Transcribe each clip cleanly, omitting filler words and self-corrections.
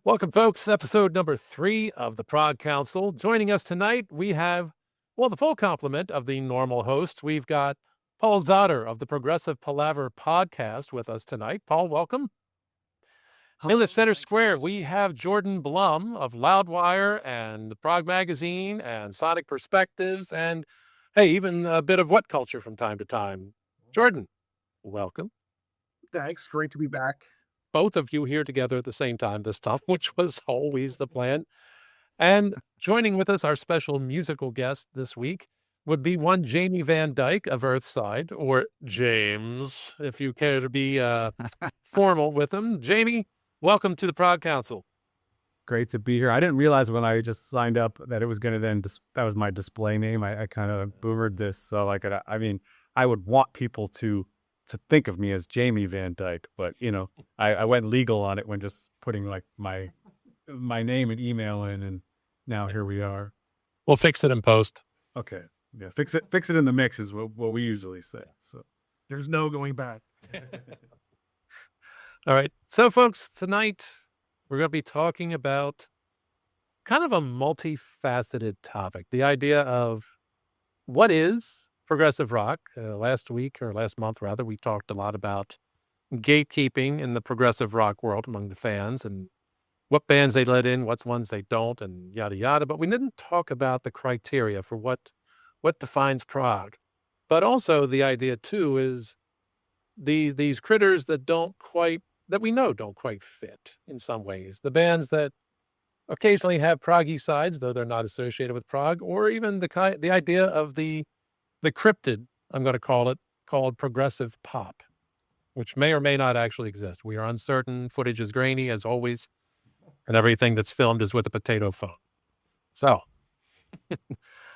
Welcome, folks. Episode number 3 of the Prog Council. Joining us tonight, we have, the full complement of the normal hosts. We've got Paul Zotter of the Progressive Palaver podcast with us tonight. Paul, welcome. In the center square, we have Jordan Blum of Loudwire and the Prog Magazine and Sonic Perspectives and, hey, even a bit of What Culture from time to time. Jordan, welcome. Thanks. Great to be back. Both of you here together at the same time this time, which was always the plan. And joining with us, our special musical guest this week would be one Jamie Van Dyck of Earthside, or James, if you care to be formal with him. Jamie, welcome to the Prog Council. Great to be here. I didn't realize when I just signed up that it was going to then, that was my display name. I kind of boomered this. So I would want people to think of me as Jamie Van Dyck, but I went legal on it when just putting like my name and email in, and now here we are. We'll fix it in post. Okay. Yeah. Fix it in the mix is what we usually say. So there's no going back. All right. So folks, tonight we're going to be talking about kind of a multifaceted topic. The idea of what is progressive rock. Last month, we talked a lot about gatekeeping in the progressive rock world among the fans and what bands they let in, what ones they don't, and yada, yada. But we didn't talk about the criteria for what defines prog. But also the idea, too, is these critters that we know don't quite fit in some ways. The bands that occasionally have proggy sides, though they're not associated with prog, or even the idea of the cryptid, I'm going to call it, called progressive pop, which may or may not actually exist. We are uncertain. Footage is grainy, as always, and everything that's filmed is with a potato phone. So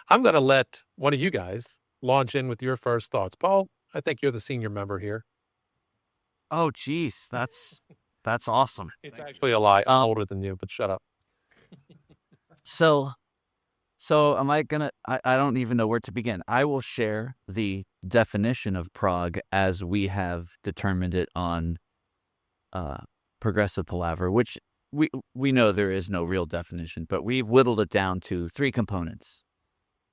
I'm going to let one of you guys launch in with your first thoughts. Paul, I think you're the senior member here. Oh, geez, that's awesome. It's actually a lie. I'm older than you, but shut up. So am I gonna, I don't even know where to begin. I will share the definition of prog as we have determined it on Progressive Palaver, which we know there is no real definition, but we've whittled it down to 3 components.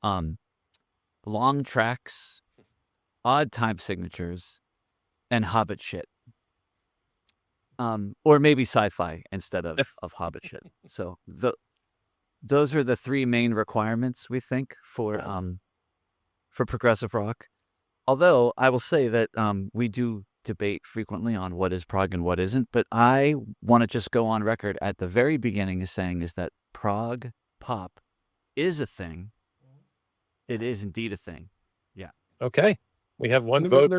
Long tracks, odd time signatures, and hobbit shit. Or maybe sci-fi instead of hobbit shit. So those are the 3 main requirements, we think, for progressive rock. Although I will say that we do debate frequently on what is prog and what isn't, but I want to just go on record at the very beginning as saying is that prog pop is a thing. It is indeed a thing. Yeah. Okay. We have one vote.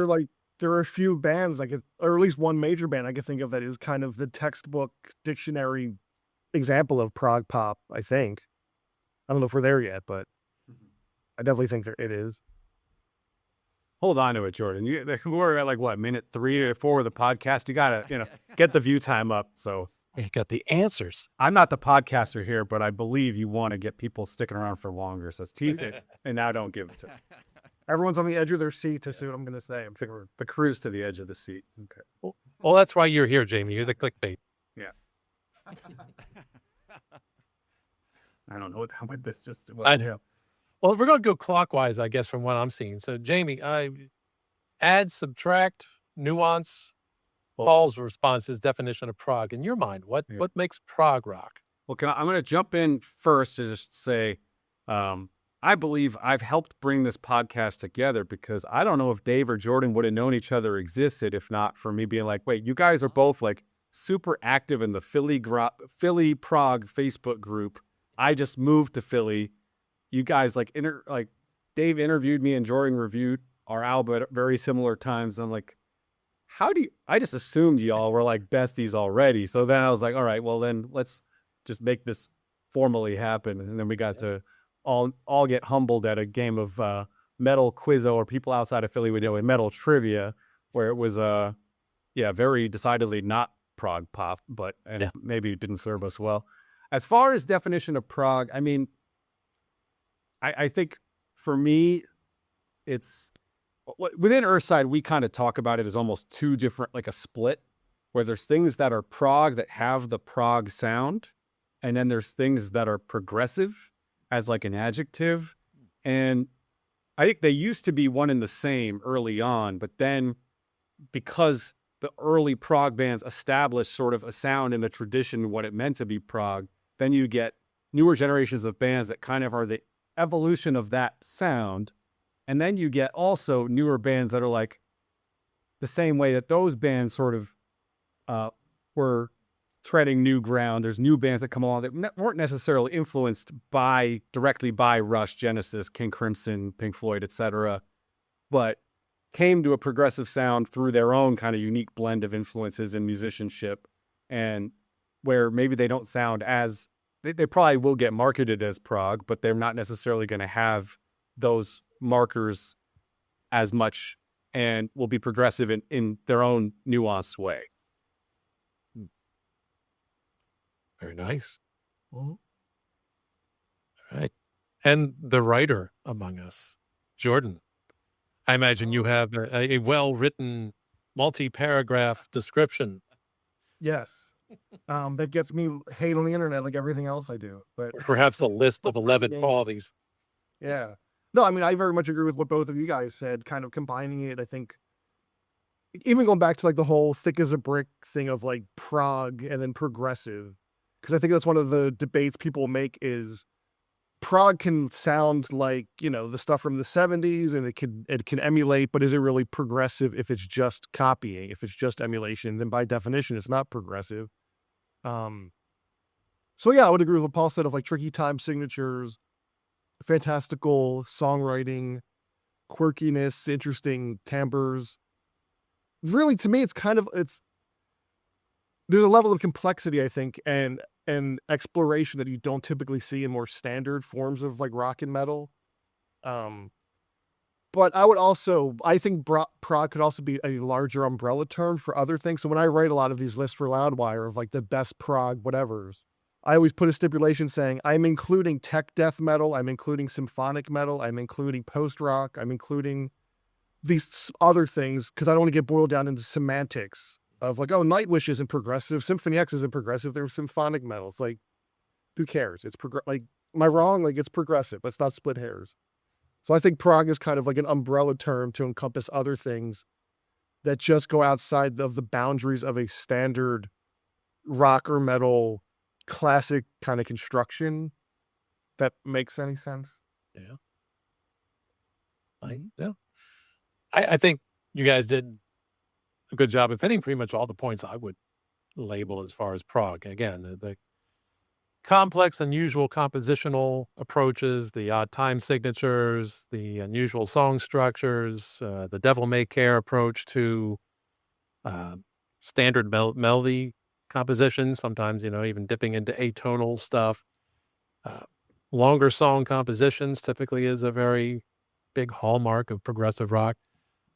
There are a few bands, or at least one major band I can think of that is kind of the textbook dictionary example of prog pop, I think. I don't know if we're there yet, but I definitely think it is. Hold on to it, Jordan. We're at minute 3 or 4 of the podcast. You gotta, get the view time up. So you got the answers. I'm not the podcaster here, but I believe you want to get people sticking around for longer. So tease it, and now don't give it to them. Everyone's on the edge of their seat to see what I'm going to say. I'm sure the crew's to the edge of the seat. Okay. Well, that's why you're here, Jamie. You're the clickbait. Yeah. I don't know how this just. Well, we're going to go clockwise, I guess, from what I'm seeing. So, Jamie, add, subtract, nuance. Paul's response is definition of prog. In your mind, what makes prog rock? Well, I'm going to jump in first to just say, I believe I've helped bring this podcast together because I don't know if Dave or Jordan would have known each other existed if not for me being like, wait, you guys are both super active in the Philly Prog Facebook group. I just moved to Philly. You guys Dave interviewed me and Jordan reviewed our album at very similar times. I'm like, I just assumed y'all were besties already. So then I was like, all right, well then let's just make this formally happen. And then we got to all get humbled at a game of metal quizzo, or people outside of Philly would know, metal trivia, where it was very decidedly not prog pop, but maybe it didn't serve us well. As far as definition of prog, I mean, I think for me, it's within Earthside, we kind of talk about it as almost 2 different, a split. where there's things that are prog that have the prog sound, and then there's things that are progressive as like an adjective. And I think they used to be one and the same early on, but then because the early prog bands established sort of a sound in the tradition, what it meant to be prog, then you get newer generations of bands that kind of are the evolution of that sound. And then you get also newer bands that are like the same way that those bands sort of were treading new ground. There's new bands that come along that weren't necessarily influenced directly by Rush, Genesis, King Crimson, Pink Floyd, etc., but came to a progressive sound through their own kind of unique blend of influences and musicianship, and where maybe they don't sound as, they probably will get marketed as prog, but they're not necessarily going to have those markers as much and will be progressive in their own nuanced way. Very nice. All right. And the writer among us, Jordan. I imagine you have a well-written, multi-paragraph description. Yes. That gets me hate on the internet like everything else I do. But Perhaps a list of 11 Yeah. qualities. yeah. No, I mean, I very much agree with what both of you guys said, kind of combining it. I think even going back to like the whole thick as a brick thing of like prog and then progressive, because I think that's one of the debates people make is prog can sound like, you know, the stuff from the 70s and it can emulate, but is it really progressive if it's just copying? If it's just emulation, then by definition it's not progressive. So yeah, I would agree with what Paul said of like tricky time signatures, fantastical songwriting, quirkiness, interesting timbres. Really, to me, it's kind of there's a level of complexity, I think, and exploration that you don't typically see in more standard forms of like rock and metal. But I think prog could also be a larger umbrella term for other things. So when I write a lot of these lists for Loudwire of like the best prog whatevers, I always put a stipulation saying I'm including tech death metal, I'm including symphonic metal, I'm including post rock, I'm including these other things because I don't want to get boiled down into semantics of like, oh, Nightwish isn't progressive, Symphony X isn't progressive, they're symphonic metal. It's like, who cares? It's like, am I wrong? Like, it's progressive. Let's not split hairs. So I think prog is kind of like an umbrella term to encompass other things that just go outside of the boundaries of a standard rock or metal classic kind of construction. That makes any sense? Yeah. I think you guys did a good job of hitting pretty much all the points I would label as far as prog. Again, the complex, unusual compositional approaches, the odd time signatures, the unusual song structures, the devil-may-care approach to standard melody compositions, sometimes, even dipping into atonal stuff. Longer song compositions typically is a very big hallmark of progressive rock,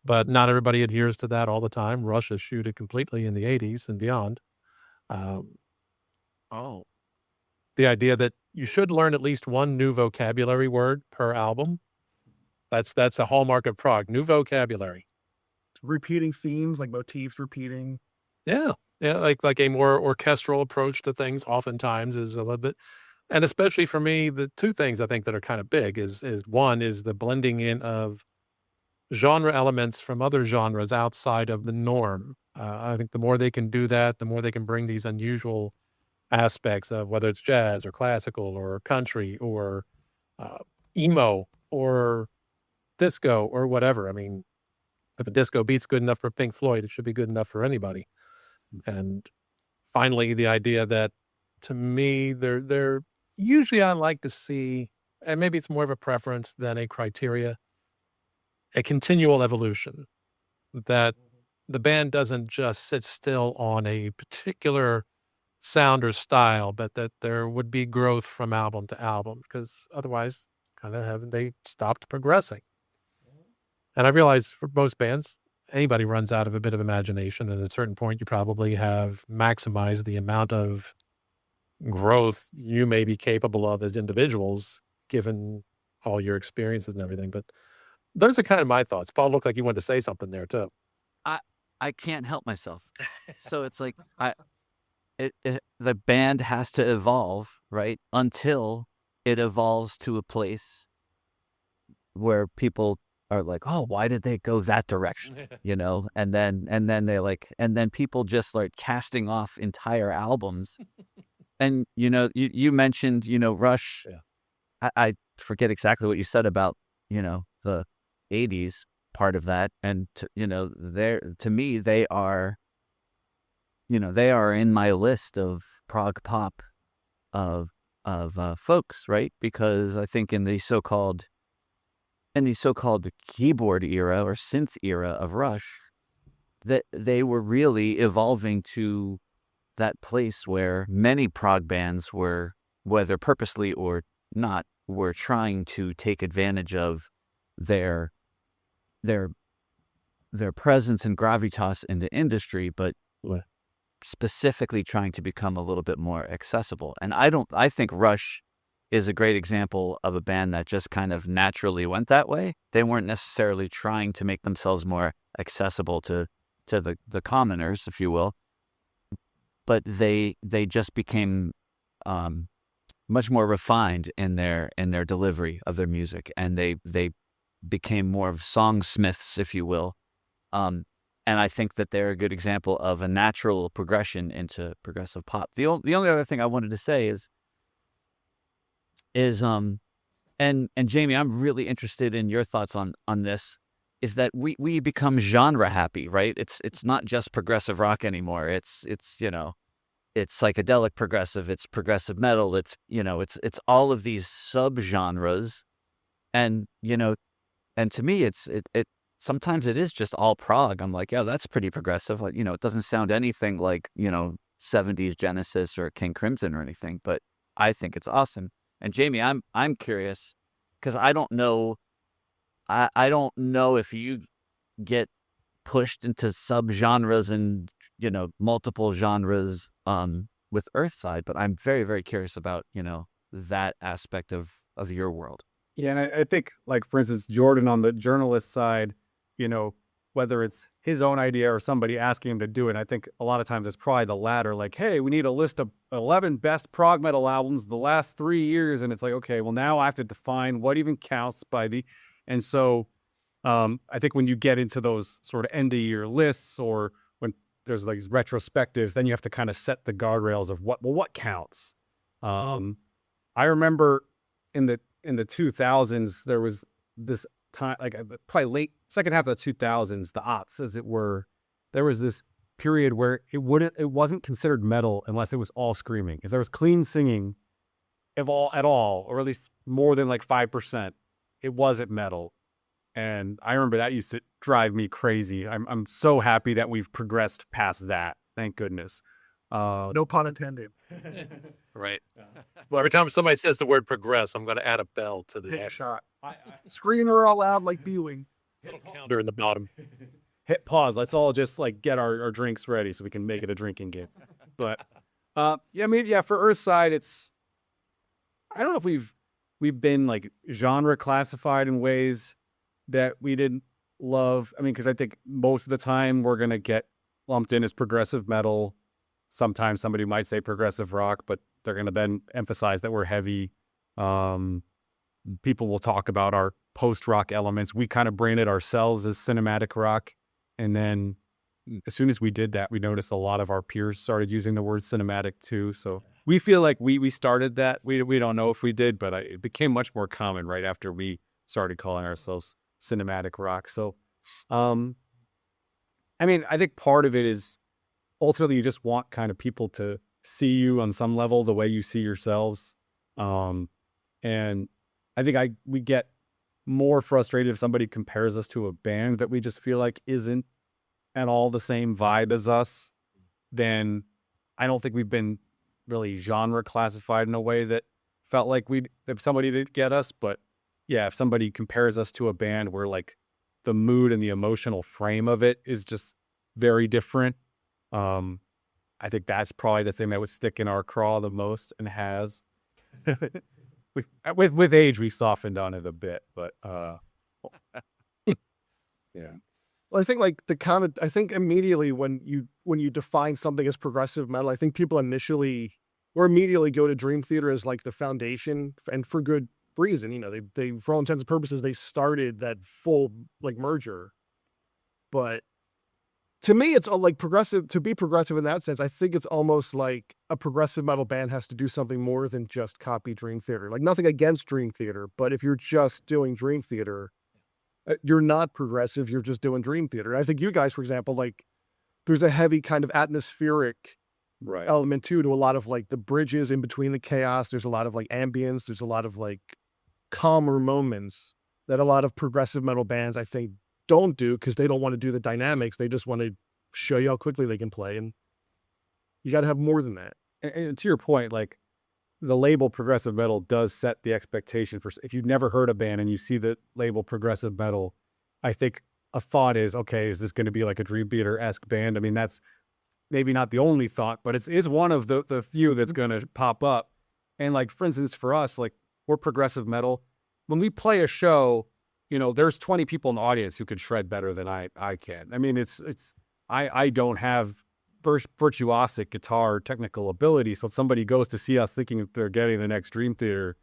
but not everybody adheres to that all the time. Rush eschewed it completely in the 80s and beyond. The idea that you should learn at least one new vocabulary word per album. That's a hallmark of prog, new vocabulary. Repeating themes, like motifs repeating. Yeah, like a more orchestral approach to things oftentimes is a little bit, and especially for me, the two things I think that are kind of big is one is the blending in of genre elements from other genres outside of the norm. I think the more they can do that, the more they can bring these unusual aspects of whether it's jazz or classical or country or emo or disco or whatever. I mean, if a disco beat's good enough for Pink Floyd, it should be good enough for anybody. And finally, the idea that to me, they're usually I like to see, and maybe it's more of a preference than a criteria, a continual evolution, that the band doesn't just sit still on a particular sound or style, but that there would be growth from album to album, because otherwise kind of haven't they stopped progressing. And I realize for most bands, anybody runs out of a bit of imagination, and at a certain point you probably have maximized the amount of growth you may be capable of as individuals, given all your experiences and everything. But those are kind of my thoughts. Paul looked like you wanted to say something there too. I can't help myself. So it's like the band has to evolve, right? Until it evolves to a place where people are like, oh, why did they go that direction? And then people just start casting off entire albums. And you mentioned Rush. Yeah. I forget exactly what you said about the 80s part of that, and to me they are in my list of prog pop of folks, right? Because I think in the so-called keyboard era or synth era of Rush, that they were really evolving to that place where many prog bands were, whether purposely or not, were trying to take advantage of their presence and gravitas in the industry, but specifically trying to become a little bit more accessible. And I think Rush is a great example of a band that just kind of naturally went that way. They weren't necessarily trying to make themselves more accessible to the commoners, if you will, but they just became much more refined in their delivery of their music, and they became more of songsmiths, if you will. And I think that they're a good example of a natural progression into progressive pop. The only other thing I wanted to say is and Jamie, I'm really interested in your thoughts on this, is that we become genre happy, right? It's not just progressive rock anymore. It's psychedelic progressive, it's progressive metal, it's all of these subgenres. And and to me it sometimes it is just all prog. I'm like, yeah, that's pretty progressive. Like, it doesn't sound anything like 70s Genesis or King Crimson or anything, but I think it's awesome. And Jamie, I'm curious, because I don't know if you get pushed into subgenres and multiple genres with Earthside, but I'm very, very curious about that aspect of your world. Yeah, and I think, like, for instance, Jordan on the journalist side, whether it's his own idea or somebody asking him to do it, I think a lot of times it's probably the latter, like, hey, we need a list of 11 best prog metal albums the last 3 years. And it's like, okay, well, now I have to define what even counts by the... And so I think when you get into those sort of end of year lists, or when there's like retrospectives, then you have to kind of set the guardrails of what counts. I remember in the 2000s, there was this time, like probably late second half of the 2000s, the aughts, as it were, there was this period where it wasn't considered metal unless it was all screaming. If there was clean singing at all, or at least more than like 5%, it wasn't metal. And I remember that used to drive me crazy. I'm so happy that we've progressed past that. Thank goodness. No pun intended. Right. Well, every time somebody says the word progress, I'm going to add a bell to the Hit shot. Screamer all loud like Bewing. little counter in the bottom. Hit pause. Let's all just like get our drinks ready so we can make it a drinking game. But yeah, I mean, yeah, for Earthside, it's... I don't know if we've been like genre classified in ways that we didn't love. I mean, because I think most of the time we're gonna get lumped in as progressive metal. Sometimes somebody might say progressive rock, but they're gonna then emphasize that we're heavy. People will talk about our post-rock elements. We kind of branded ourselves as cinematic rock, and then as soon as we did that, we noticed a lot of our peers started using the word cinematic too. So we feel like we started that. We don't know if we did, but it became much more common right after we started calling ourselves cinematic rock. So, I mean, I think part of it is ultimately you just want kind of people to see you on some level the way you see yourselves. And I think we get more frustrated if somebody compares us to a band that we just feel like isn't at all the same vibe as us. Then I don't think we've been really genre classified in a way that felt like if somebody did get us. But yeah, if somebody compares us to a band where like the mood and the emotional frame of it is just very different, I think that's probably the thing that would stick in our craw the most, and has. With age, we've softened on it a bit, but yeah. Well, I think like I think immediately when you define something as progressive metal, I think people immediately go to Dream Theater as like the foundation, and for good reason. You know, they for all intents and purposes they started that full like merger. But to me, it's all like progressive. To be progressive in that sense, I think it's almost like a progressive metal band has to do something more than just copy Dream Theater. Like nothing against Dream Theater, but if you're just doing Dream Theater, you're not progressive. You're just doing Dream Theater. I think you guys, for example, like there's a heavy kind of atmospheric Right. element too to a lot of like the bridges in between the chaos. There's a lot of like ambience. There's a lot of like calmer moments that a lot of progressive metal bands, I think, don't do because they don't want to do the dynamics. They just want to show you how quickly they can play, and you got to have more than that. And to your point, like the label progressive metal does set the expectation for, if you've never heard a band and you see the label progressive metal, I think a thought is, okay, is this going to be like a Dream Theater-esque band? I mean, that's maybe not the only thought, but it's one of the few that's going to pop up. And like, for instance, for us, like we're progressive metal. When we play a show, you know, there's 20 people in the audience who could shred better than I can. I mean, I don't have virtuosic guitar technical ability. So if somebody goes to see us thinking that they're getting the next Dream Theater,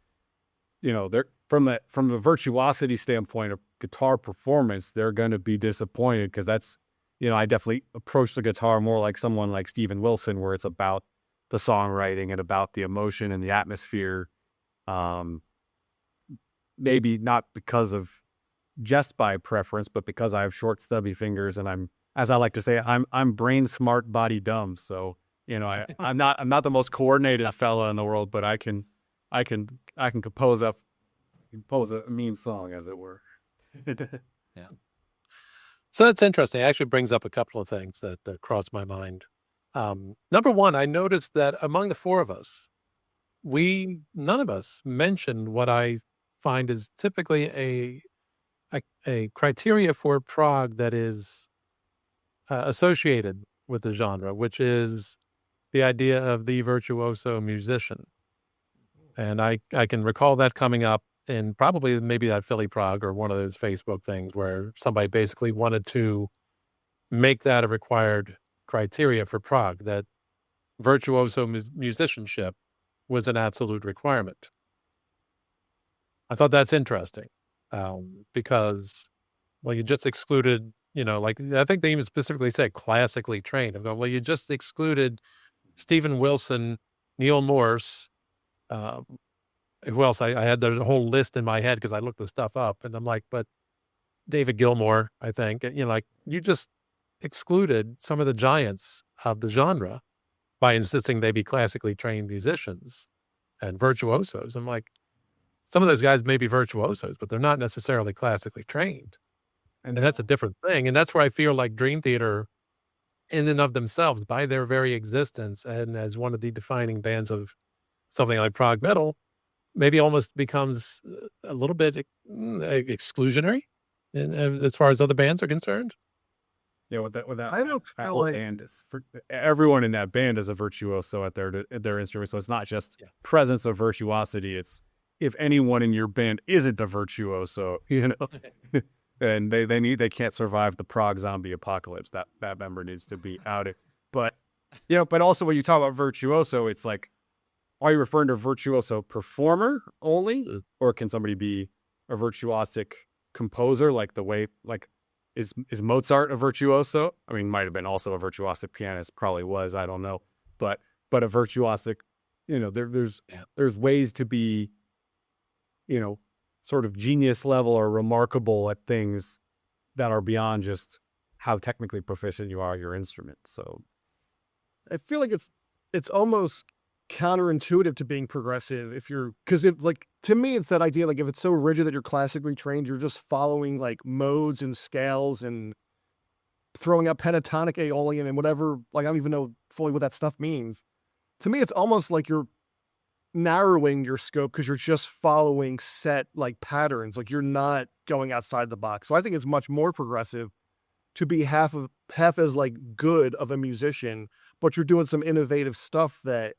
you know, they're from the virtuosity standpoint of guitar performance, they're going to be disappointed because that's, you know, I definitely approach the guitar more like someone like Steven Wilson, where it's about the songwriting and about the emotion and the atmosphere. Maybe not because of just by preference, but because I have short, stubby fingers and I'm, as I like to say, I'm brain smart, body dumb. So, you know, I'm not the most coordinated fella in the world, but I can compose a mean song, as it were. Yeah. So that's interesting. It actually brings up a couple of things that crossed my mind. Number one, I noticed that among the four of us, none of us mentioned what I find is typically a criteria for prog that is associated with the genre, which is the idea of the virtuoso musician. And I can recall that coming up in probably maybe that Philly Prog or one of those Facebook things where somebody basically wanted to make that a required criteria for prog, that virtuoso musicianship was an absolute requirement. I thought that's interesting because, well, you just excluded, you know, like I think they even specifically said classically trained. I'm going, well, you just excluded Stephen Wilson, Neil Morse, who else? I had the whole list in my head because I looked the stuff up, and I'm like, but David Gilmour, I think, you know, like you just excluded some of the giants of the genre by insisting they be classically trained musicians and virtuosos. I'm like, some of those guys may be virtuosos, but they're not necessarily classically trained. And that's a different thing. And that's where I feel like Dream Theater, in and of themselves, by their very existence and as one of the defining bands of something like prog metal, maybe almost becomes a little bit exclusionary as far as other bands are concerned. Yeah, with that I don't that feel whole like band is everyone in that band is a virtuoso at their instrument. So it's not just Yeah. presence of virtuosity. It's if anyone in your band isn't a virtuoso, you know, and they can't survive the prog zombie apocalypse. That member needs to be outed. But you know, but also when you talk about virtuoso, it's like, are you referring to a virtuoso performer only, or can somebody be a virtuosic composer, like the way like is Mozart a virtuoso? I mean, might have been also a virtuosic pianist, probably was, I don't know, but a virtuosic, you know, there's ways to be, you know, sort of genius level or remarkable at things that are beyond just how technically proficient you are at your instrument. So I feel like it's almost counterintuitive to being progressive because it's like, to me, it's that idea, like if it's so rigid that you're classically trained, you're just following like modes and scales and throwing up pentatonic, aeolian, and whatever. Like, I don't even know fully what that stuff means. To me, it's almost like you're narrowing your scope because you're just following set like patterns. Like you're not going outside the box. So I think it's much more progressive to be half as like good of a musician, but you're doing some innovative stuff that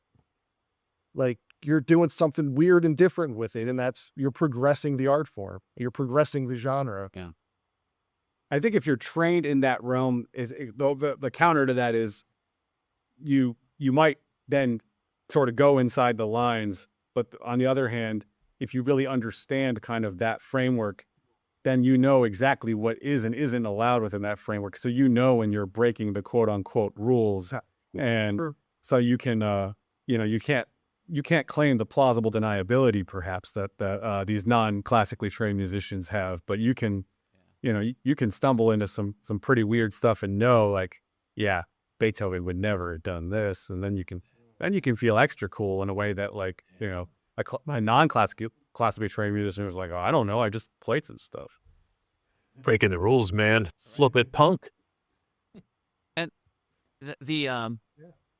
like you're doing something weird and different with it. And you're progressing the art form. You're progressing the genre. Yeah. I think if you're trained in that realm, the counter to that is you might then sort of go inside the lines. But on the other hand, if you really understand kind of that framework, then you know exactly what is and isn't allowed within that framework. So you know when you're breaking the quote unquote rules, and so you can you can't claim the plausible deniability perhaps that these non-classically trained musicians have, but you can you can stumble into some pretty weird stuff and know like, yeah, Beethoven would never have done this, and then you can feel extra cool in a way that like my classically trained musician was like, oh, I don't know, I just played some stuff. Breaking the rules, man. Flip it, punk. And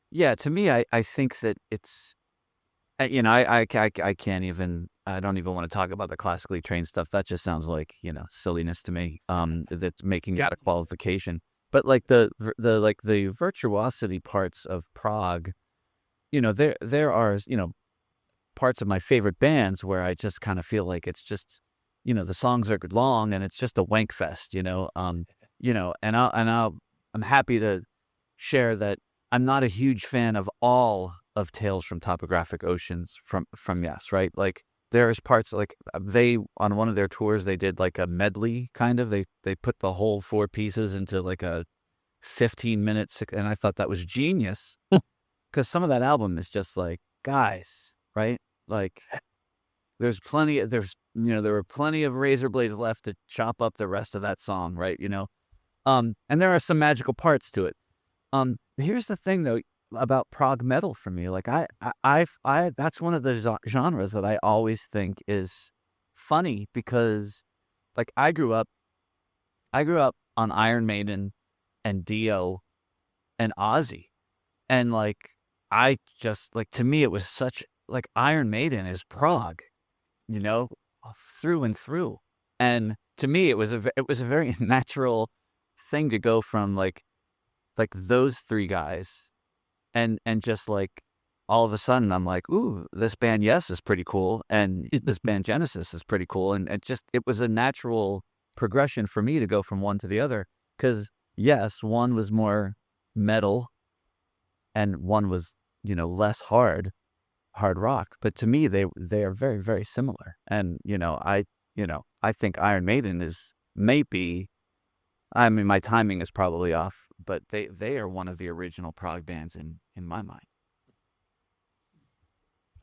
yeah, to me, I think that it's, I can't even, I don't even want to talk about the classically trained stuff. That just sounds like, silliness to me. That's making that a qualification. But like the virtuosity parts of prog, there are, parts of my favorite bands where I just kind of feel like it's just, the songs are long and it's just a wank fest, and I'm happy to share that I'm not a huge fan of all of Tales from Topographic Oceans from Yes, right? Like there's parts like they, on one of their tours, they did like a medley kind of, they put the whole 4 pieces into like a 15 minutes, and I thought that was genius because some of that album is just like, guys, right? Like there were plenty of razor blades left to chop up the rest of that song, right? And there are some magical parts to it. Here's the thing though about prog metal for me. Like I that's one of the genres that I always think is funny because like I grew up on Iron Maiden and Dio and Ozzy. And like I just like, to me it was such like Iron Maiden is prog, through and through. And to me it was a very natural thing to go from like those 3 guys and just like all of a sudden I'm like, ooh, this band Yes is pretty cool, and this band Genesis is pretty cool, and it was a natural progression for me to go from one to the other, because yes, one was more metal and one was less hard rock, but to me they are very, very similar. And I think Iron Maiden is maybe, I mean, my timing is probably off, but they are one of the original prog bands in my mind.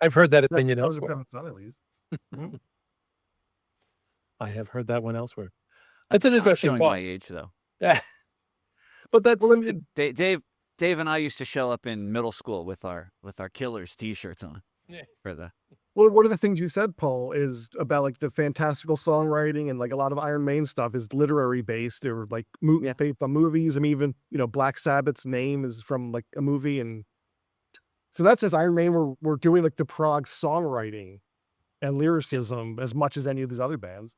I've heard that opinion elsewhere. At least. I have heard that one elsewhere. That's an interesting showing point. My age though. Yeah, but that's Dave and I used to show up in middle school with our Killers t-shirts on. Yeah. For the Well, one of the things you said, Paul, is about like the fantastical songwriting, and like a lot of Iron Maiden stuff is literary based, or like based on movies. I mean, even Black Sabbath's name is from like a movie, and so that says Iron Maiden were doing like the prog songwriting and lyricism as much as any of these other bands.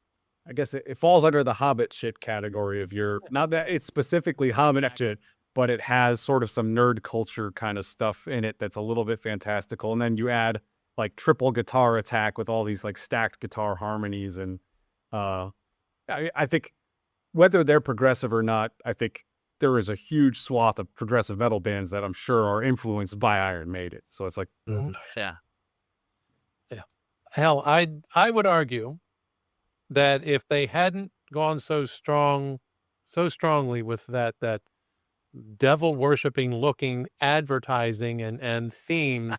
I guess it falls under the hobbit shit category of not that it's specifically hobbit shit, but it has sort of some nerd culture kind of stuff in it that's a little bit fantastical. And then you add like triple guitar attack with all these like stacked guitar harmonies. And I think whether they're progressive or not, I think there is a huge swath of progressive metal bands that I'm sure are influenced by Iron Maiden. So it's like, yeah. Hell, I would argue that if they hadn't gone so strongly with that devil worshipping looking advertising and themes,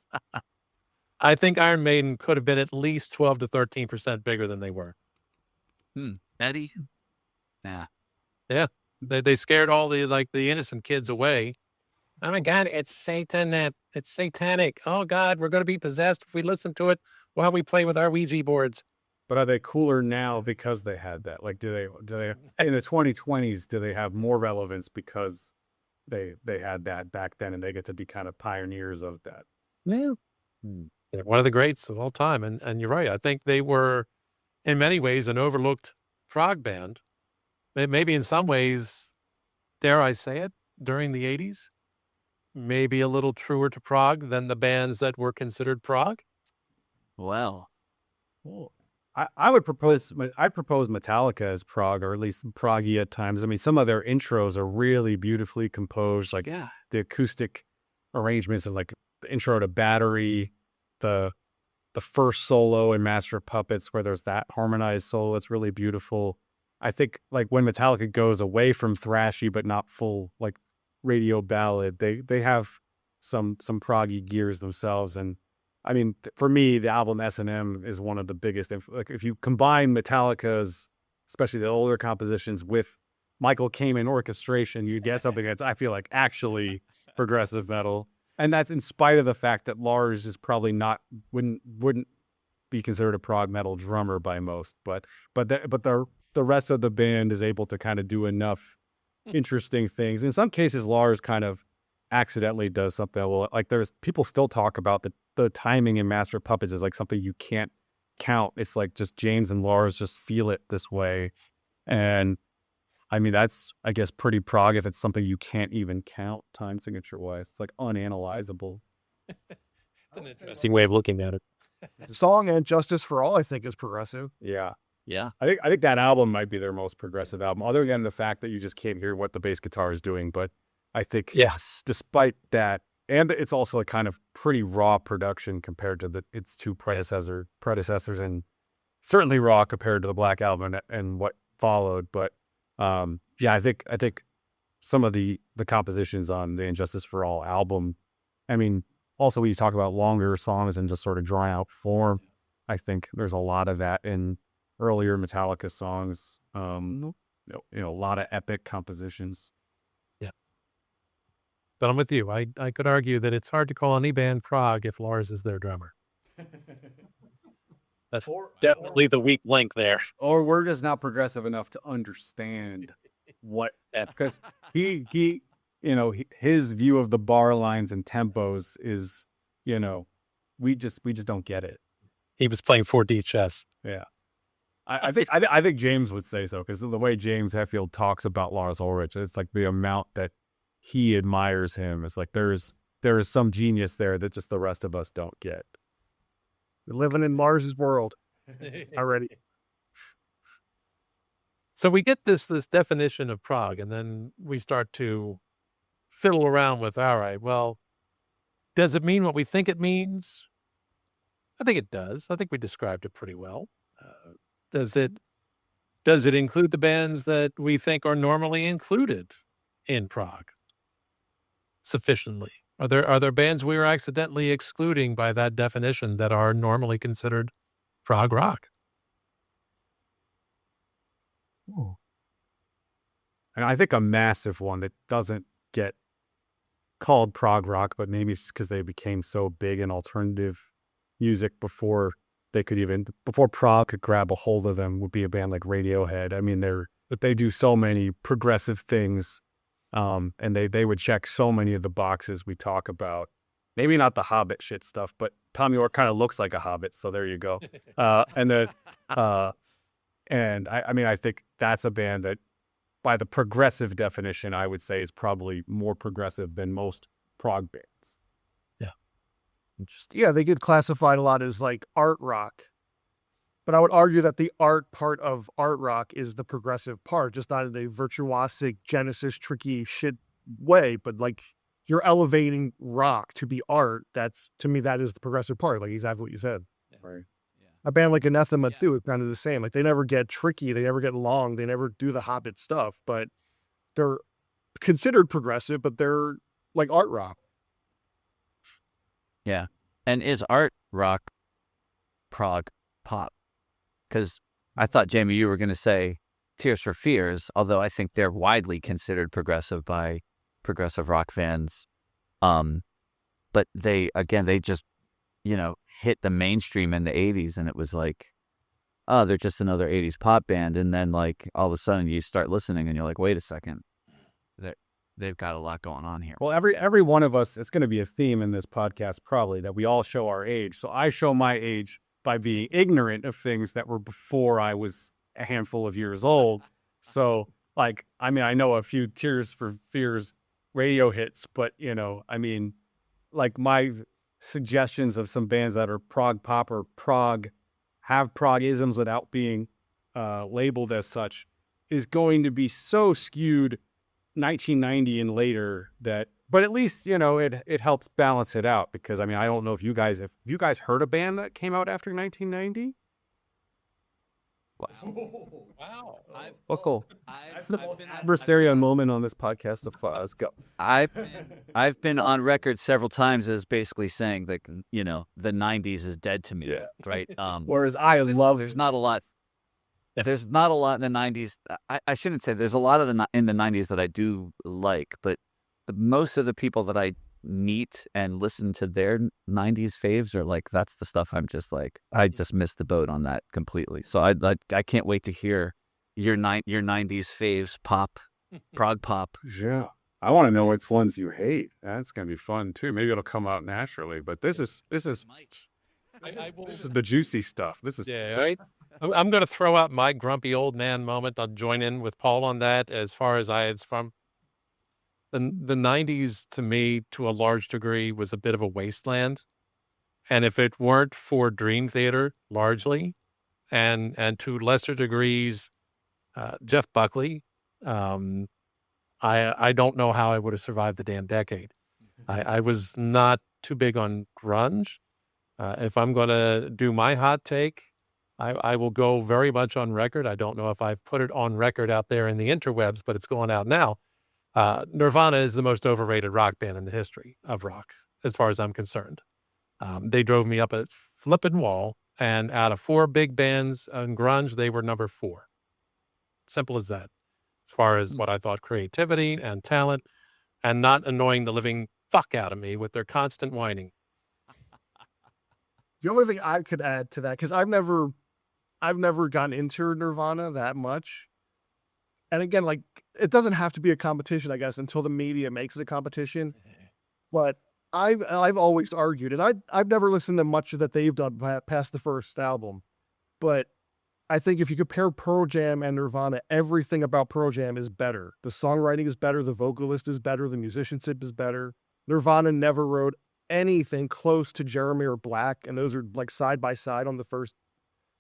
I think Iron Maiden could have been at least 12 to 13% bigger than they were. Eddie? Nah. Yeah. They scared all the innocent kids away. Oh my God, it's Satan. It's satanic. Oh God, we're going to be possessed if we listen to it while we play with our Ouija boards. but are they cooler now because they had that? Like, do they in the 2020s, do they have more relevance because they had that back then and they get to be kind of pioneers of that? Well, they're one of the greats of all time. And you're right. I think they were, in many ways, an overlooked prog band. Maybe in some ways, dare I say it, during the 80s, maybe a little truer to prog than the bands that were considered prog. Well, I propose Metallica as prog, or at least proggy at times. I mean, some of their intros are really beautifully composed, like the acoustic arrangements of like the intro to Battery, the first solo in Master of Puppets, where there's that harmonized solo. It's really beautiful. I think like when Metallica goes away from thrashy but not full like radio ballad, they have some proggy gears themselves. And I mean, for me, the album S&M is one of the biggest. Like if you combine Metallica's, especially the older compositions, with Michael Kamen orchestration, you get something that's, I feel like, actually progressive metal. And that's in spite of the fact that Lars is probably wouldn't be considered a prog metal drummer by most, but the rest of the band is able to kind of do enough interesting things. In some cases, Lars kind of accidentally does something. Well, like there's people still talk about the timing in Master of Puppets is like something you can't count. It's like just James and Lars just feel it this way. And I mean, that's, I guess, pretty prog if it's something you can't even count time signature wise. It's like unanalyzable. It's an interesting way of looking at it. The song and Justice for All, I think, is progressive. Yeah. Yeah. I think that album might be their most progressive album, other than the fact that you just can't hear what the bass guitar is doing. But I think, Yes, despite that, and it's also a kind of pretty raw production compared to its two predecessors, and certainly raw compared to the Black Album and what followed. But yeah, I think some of the compositions on the Injustice for All album, I mean, also when you talk about longer songs and just sort of drawing out form, I think there's a lot of that in earlier Metallica songs. A lot of epic compositions. but I'm with you. I could argue that it's hard to call any band prog if Lars is their drummer. That's definitely the weak link there. Or we're just not progressive enough to understand what, because he his view of the bar lines and tempos is, we just don't get it. He was playing 4D chess. Yeah. I think James would say so, because the way James Hetfield talks about Lars Ulrich, it's like the amount that he admires him. It's like there is some genius there that just the rest of us don't get. We're living in Lars's world already. So we get this definition of prog, and then we start to fiddle around with, all right, well, does it mean what we think it means? I think it does. I think we described it pretty well. Does it include the bands that we think are normally included in prog sufficiently? Are there bands we are accidentally excluding by that definition that are normally considered prog rock? Ooh. And I think a massive one that doesn't get called prog rock, but maybe it's just because they became so big in alternative music before prog could grab a hold of them, would be a band like Radiohead. I mean, they do so many progressive things. And they would check so many of the boxes we talk about. Maybe not the Hobbit shit stuff, but Tom York kind of looks like a Hobbit, so there you go. And I think that's a band that, by the progressive definition, I would say is probably more progressive than most prog bands. Yeah. Interesting. Yeah, they get classified a lot as like art rock. But I would argue that the art part of art rock is the progressive part, just not in a virtuosic, Genesis, tricky shit way, but like you're elevating rock to be art. To me, that is the progressive part, like exactly what you said. Right. Yeah. A band like Anathema too is kind of the same. Like they never get tricky, they never get long, they never do the Hobbit stuff, but they're considered progressive, but they're like art rock. Yeah. And is art rock prog pop? Because I thought, Jamie, you were going to say Tears for Fears, although I think they're widely considered progressive by progressive rock fans. But they just, hit the mainstream in the 80s, and it was like, oh, they're just another 80s pop band. And then, like, all of a sudden you start listening and you're like, wait a second. They've got a lot going on here. Well, every one of us, it's going to be a theme in this podcast probably, that we all show our age. So I show my age by being ignorant of things that were before I was a handful of years old. So, like, I mean, I know a few Tears for Fears radio hits, but, like my suggestions of some bands that are prog pop or prog have progisms without being labeled as such is going to be so skewed 1990 and later that, but at least, it helps balance it out, because I mean, I don't know if you guys heard a band that came out after 1990? Wow. Well, cool. That's the most adversarial moment on this podcast. Let's go. I've been on record several times as basically saying that, the 90s is dead to me. Yeah. Right. Whereas I love There's not a lot. There's not a lot in the 90s. I shouldn't say there's a lot of in the 90s that I do like, but most of the people that I meet and listen to their 90s faves are like, that's the stuff I'm just like, I just missed the boat on that completely. So I can't wait to hear your 90s faves prog pop. Yeah. I want to know which ones you hate. That's going to be fun too. Maybe it'll come out naturally, but this is this is the juicy stuff. This is right. I'm going to throw out my grumpy old man moment. I'll join in with Paul on that. As far as it's from the 90s, to me, to a large degree, was a bit of a wasteland. And if it weren't for Dream Theater, largely, and to lesser degrees, Jeff Buckley, I don't know how I would have survived the damn decade. I was not too big on grunge. If I'm going to do my hot take, I will go very much on record. I don't know if I've put it on record out there in the interwebs, but it's going out now. Nirvana is the most overrated rock band in the history of rock, as far as I'm concerned. They drove me up a flippin' wall, and out of 4 big bands in grunge, they were number 4. Simple as that. As far as what I thought creativity and talent, and not annoying the living fuck out of me with their constant whining. The only thing I could add to that, because I've never gotten into Nirvana that much. And again, like, it doesn't have to be a competition, I guess, until the media makes it a competition. But I've always argued, and I've never listened to much that they've done past the first album. But I think if you compare Pearl Jam and Nirvana, everything about Pearl Jam is better. The songwriting is better, the vocalist is better, the musicianship is better. Nirvana never wrote anything close to Jeremy or Black, and those are like side by side on the first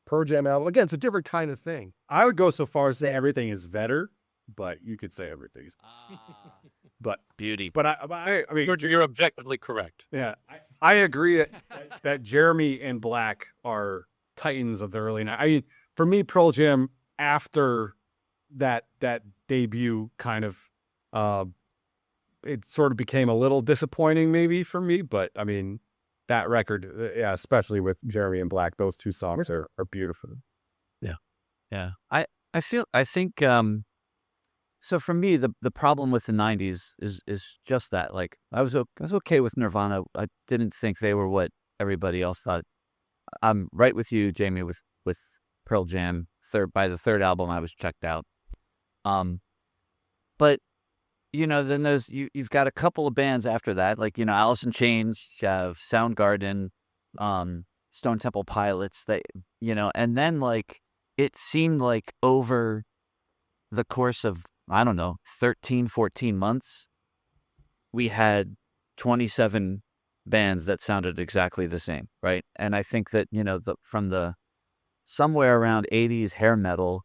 Pearl Jam album. Again, it's a different kind of thing. I would go so far as to say everything is better, but you could say everything's but beauty. But I mean, You're objectively correct. Yeah, I agree that Jeremy and Black are titans of the early 90s. I mean, for me, Pearl Jam after that debut kind of it sort of became a little disappointing maybe for me, but I mean, that record, yeah, especially with Jeremy and Black, those 2 songs are beautiful. Yeah. I think so for me, the problem with the 90s is just that. Like, I was okay with Nirvana. I didn't think they were what everybody else thought. I'm right with you, Jamie, with Pearl Jam. By the 3rd album, I was checked out. But then you've got a couple of bands after that, like, Alice in Chains, you have Soundgarden, Stone Temple Pilots, and then, like, it seemed like over the course of, I don't know, 13, 14 months, we had 27 bands that sounded exactly the same, right? And I think that, from the somewhere around 80s hair metal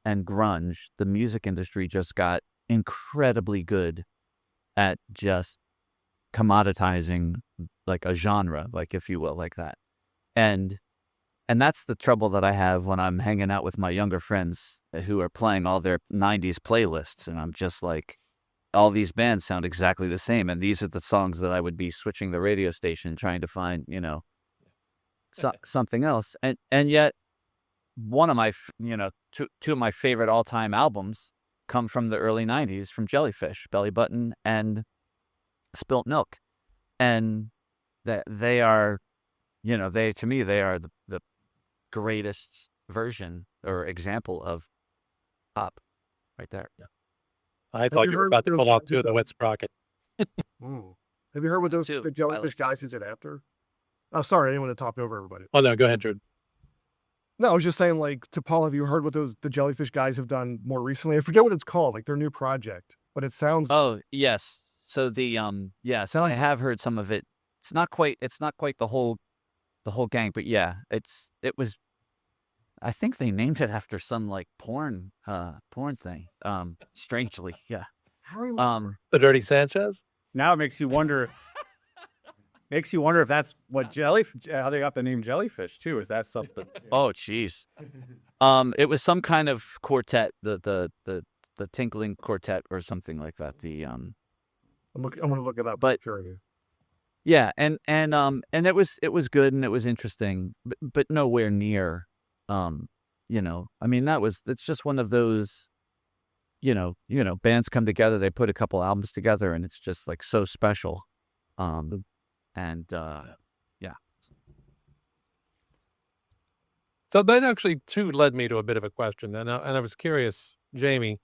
and grunge, the music industry just got incredibly good at just commoditizing like a genre, like, if you will, like that. And that's the trouble that I have when I'm hanging out with my younger friends who are playing all their 90s playlists, and I'm just like, all these bands sound exactly the same, and these are the songs that I would be switching the radio station trying to find, something else. And yet one of my, two of my favorite all-time albums come from the early 90s, from Jellyfish, Belly Button and Spilt Milk. And that they are, to me, they are the greatest version or example of pop right there. Yeah. I thought you were about to pull out 2 of the Wet Sprocket. Have you heard what the Jellyfish guys did after? Oh, sorry, I didn't want to talk over everybody. Oh, no, go ahead, Jordan. No, I was just saying, like, to Paul, have you heard what the Jellyfish guys have done more recently? I forget what it's called, like their new project, but it sounds. Oh, yes. So so I have heard some of it. It's not quite the whole gang, but yeah, it was I think they named it after some like porn thing. Strangely, yeah. The Dirty Sanchez? Now it makes you wonder. Makes you wonder if that's what how they got the name jellyfish too. Is that something? Oh, jeez. It was some kind of quartet, the Tinkling Quartet or something like that. I'm gonna look it up. But sure I do. yeah, and it was good and it was interesting, but nowhere near, you know. I mean, it's just one of those, you know, bands come together, they put a couple albums together, and it's just like so special, yeah. So that actually too led me to a bit of a question, and I was curious, Jamie.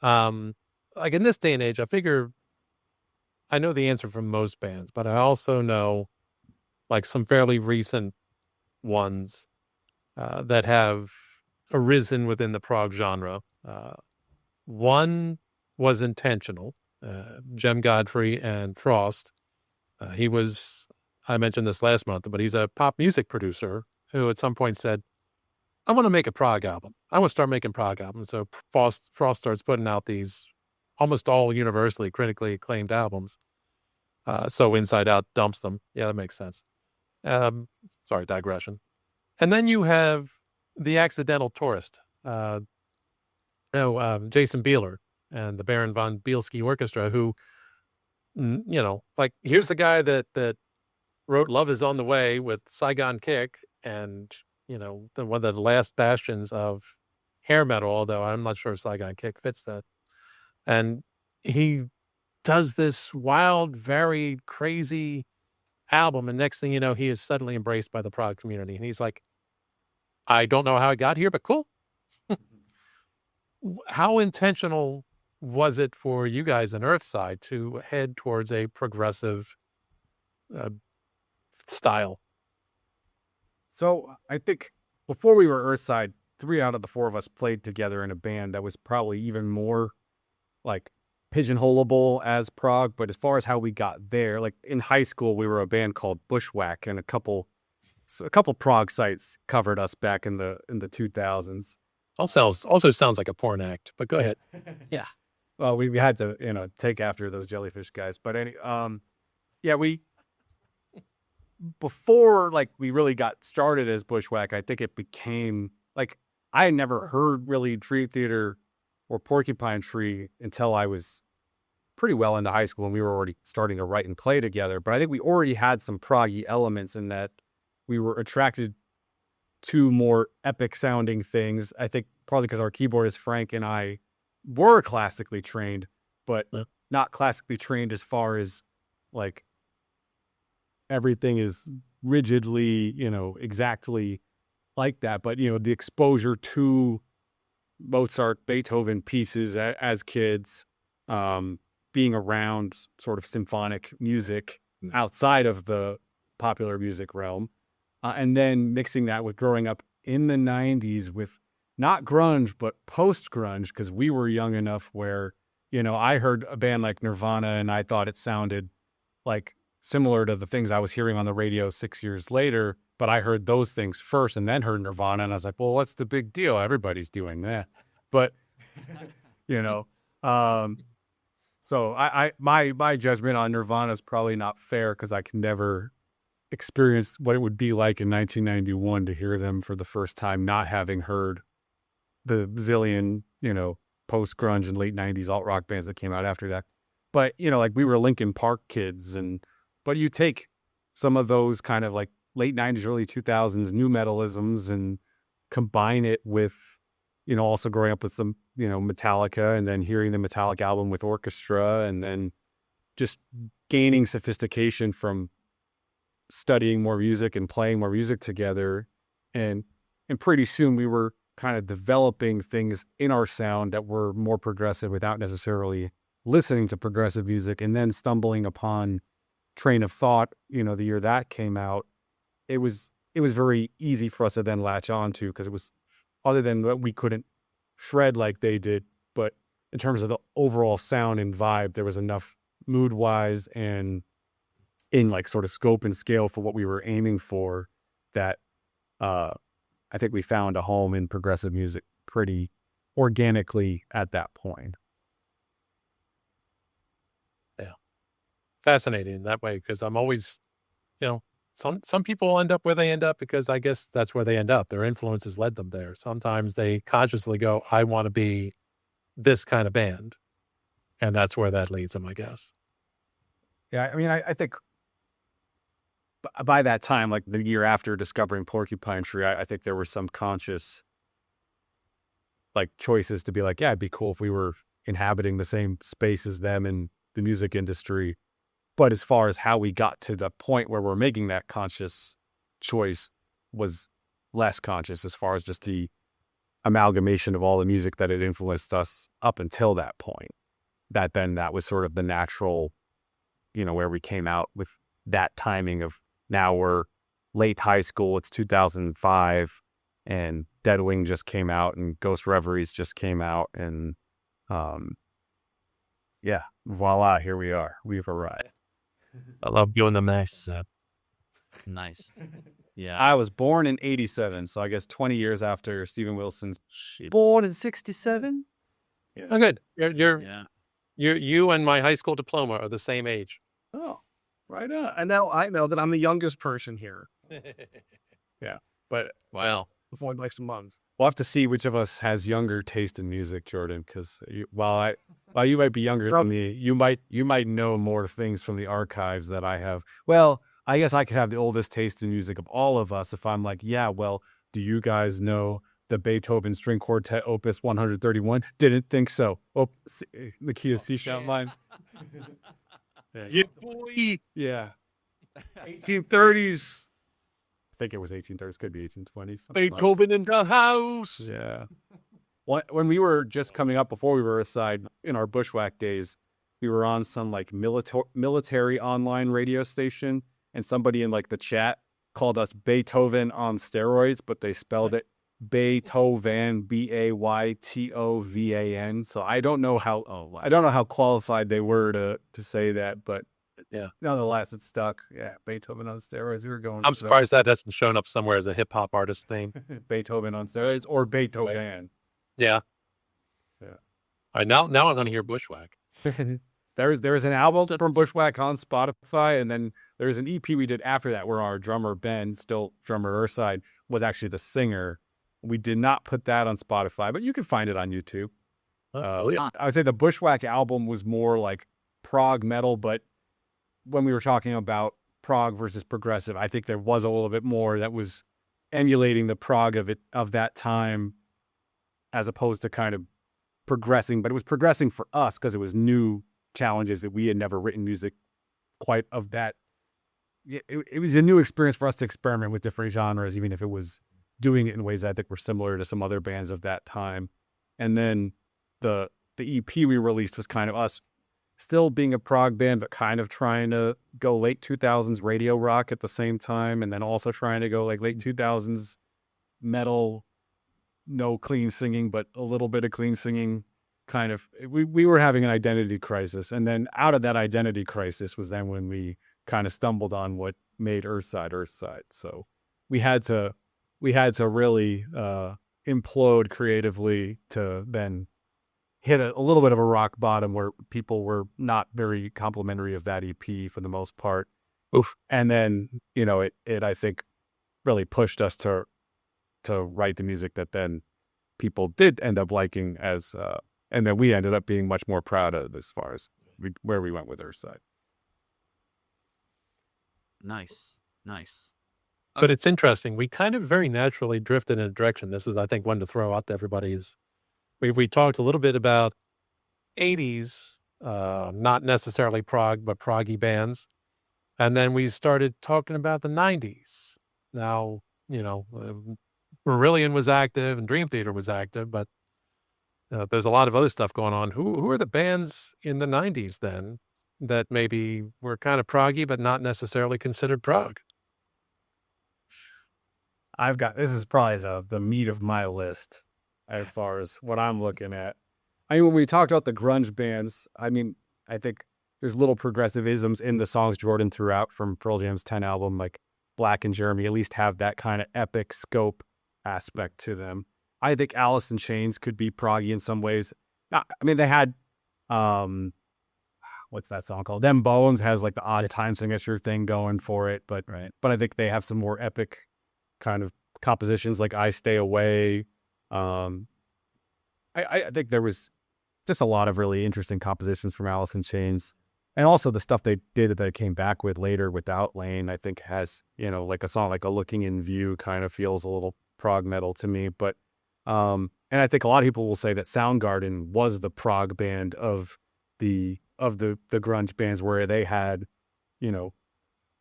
Like in this day and age, I figure I know the answer from most bands, but I also know like some fairly recent ones that have arisen within the prog genre. One was intentional, Jem Godfrey and Frost. I mentioned this last month, but he's a pop music producer who at some point said, I want to make a prog album. I want to start making prog albums. So Frost starts putting out these almost all universally critically acclaimed albums. So Inside Out dumps them. Yeah, that makes sense. Sorry, digression. And then you have the Accidental Tourist, Jason Bieler and the Baron von Bielski Orchestra, who, you know, like here's the guy that wrote Love Is on the Way with Saigon Kick and, you know, one of the last bastions of hair metal, although I'm not sure Saigon Kick fits that. And he does this wild, varied, crazy album. And next thing you know, he is suddenly embraced by the prog community. And he's like, I don't know how I got here, but cool. How intentional was it for you guys in Earthside to head towards a progressive style? So I think before we were Earthside, 3 out of the 4 of us played together in a band that was probably even more like pigeonholable as prog. But as far as how we got there, like in high school, we were a band called Bushwhack, and a couple prog sites covered us back in the 2000s. Also sounds like a porn act, but go ahead. Yeah. Well, we had to, you know, take after those jellyfish guys. But yeah, before like we really got started as Bushwhack, I think it became like I had never heard really Tree Theater or Porcupine Tree until I was pretty well into high school, and we were already starting to write and play together. But I think we already had some proggy elements in that we were attracted to more epic sounding things. I think probably because our keyboardist Frank and I were classically trained, but not classically trained as far as like everything is rigidly, you know, exactly like that. But, you know, the exposure to Mozart, Beethoven pieces as kids, being around sort of symphonic music outside of the popular music realm, and then mixing that with growing up in the 90s with not grunge, but post-grunge, because we were young enough where, you know, I heard a band like Nirvana and I thought it sounded like similar to the things I was hearing on the radio 6 years later, but I heard those things first and then heard Nirvana, and I was like, well, what's the big deal? Everybody's doing that. But, you know, so my judgment on Nirvana is probably not fair because I can never experience what it would be like in 1991 to hear them for the first time, not having heard the zillion, you know, post-grunge and late 90s alt-rock bands that came out after that. But, you know, like we were Linkin Park kids, but you take some of those kind of like late 90s, early 2000s new metalisms and combine it with, you know, also growing up with some, you know, Metallica, and then hearing the Metallica album with orchestra, and then just gaining sophistication from studying more music and playing more music together. And pretty soon we were kind of developing things in our sound that were more progressive without necessarily listening to progressive music, and then stumbling upon Train of Thought, you know, the year that came out. It was very easy for us to then latch on to, because it was, other than that we couldn't shred like they did, but in terms of the overall sound and vibe, there was enough mood wise and in like sort of scope and scale for what we were aiming for that I think we found a home in progressive music pretty organically at that point. Fascinating in that way, because I'm always, some people end up where they end up because I guess that's where they end up. Their influences led them there. Sometimes they consciously go, I want to be this kind of band. And that's where that leads them, I guess. Yeah, I mean, I think by that time, like the year after discovering Porcupine Tree, I think there were some conscious like choices to be like, yeah, it'd be cool if we were inhabiting the same space as them in the music industry. But as far as how we got to the point where we're making that conscious choice was less conscious, as far as just the amalgamation of all the music that had influenced us up until that point. That was sort of the natural, where we came out with that timing of now we're late high school, it's 2005, and Deadwing just came out and Ghost Reveries just came out, and yeah, voila, here we are. We've arrived. I love doing the mash set. Nice. Yeah. I was born in 87, so I guess 20 years after Steven Wilson's Shit. born in 67. Oh, good. Yeah. You and my high school diploma are the same age. Oh, right on. And now I know that I'm the youngest person here. But Wow. With only like some months. we'll have to see which of us has younger taste in music, Jordan, because while you might be younger than me, you might know more things from the archives that I have. Well, I guess I could have the oldest taste in music of all of us if I'm like, yeah, well, do you guys know the Beethoven String Quartet Opus 131? Didn't think so. Oh, the key of C sharp line. Yeah, boy. Yeah. 1830s. I think it was 1830s. Could be 1820s. Beethoven in the house. Yeah. When we were just coming up, before we were Earthside, in our bushwhack days, we were on some like military online radio station, and somebody in like the chat called us Beethoven on steroids, but they spelled it Beethoven, Baytovan. So I don't know how qualified they were to say that, but Yeah. nonetheless, it stuck. Yeah, Beethoven on steroids. We were going. I'm surprised that hasn't shown up somewhere as a hip hop artist name. Beethoven on steroids or Beethoven. Yeah. Yeah. All right, now I'm going to hear Bushwhack. There's an album from Bushwhack on Spotify, and then there's an EP we did after that where our drummer Ben, still drummer Earthside, was actually the singer. We did not put that on Spotify, but you can find it on YouTube. Yeah. I would say the Bushwhack album was more like prog metal, but when we were talking about prog versus progressive, I think there was a little bit more that was emulating the prog of that time, as opposed to kind of progressing. But it was progressing for us because it was new challenges that we had never written music quite of that. It was a new experience for us to experiment with different genres, even if it was doing it in ways that I think were similar to some other bands of that time. And then the EP we released was kind of us still being a prog band, but kind of trying to go late 2000s radio rock at the same time, and then also trying to go like late 2000s metal, no clean singing, but a little bit of clean singing. Kind of, we were having an identity crisis, and then out of that identity crisis was then when we kind of stumbled on what made Earthside. So we had to really implode creatively to then hit a little bit of a rock bottom where people were not very complimentary of that EP for the most part. Oof. And then, it I think really pushed us to write the music that then people did end up liking and then we ended up being much more proud of as far as where we went with Earthside. Nice. But it's interesting. We kind of very naturally drifted in a direction. This is, I think, one to throw out to everybody is we talked a little bit about 80s, not necessarily prog, but proggy bands. And then we started talking about the 90s. Now, Marillion was active and Dream Theater was active, but there's a lot of other stuff going on. Who are the bands in the 90s then that maybe were kind of proggy, but not necessarily considered prog? This is probably the meat of my list as far as what I'm looking at. I mean, when we talked about the grunge bands, I think there's little progressivisms in the songs Jordan threw out from Pearl Jam's 10 album, like Black and Jeremy, at least have that kind of epic scope aspect to them. I think Alice in Chains could be proggy in some ways. I mean, they had, what's that song called? Them Bones has like the odd time signature thing going for it, but I think they have some more epic kind of compositions like I Stay Away. I think there was just a lot of really interesting compositions from Alice in Chains. And also the stuff they did that they came back with later without Lane, I think has, like a song like A Looking in View kind of feels a little prog metal to me. But, and I think a lot of people will say that Soundgarden was the prog band of the grunge bands, where they had,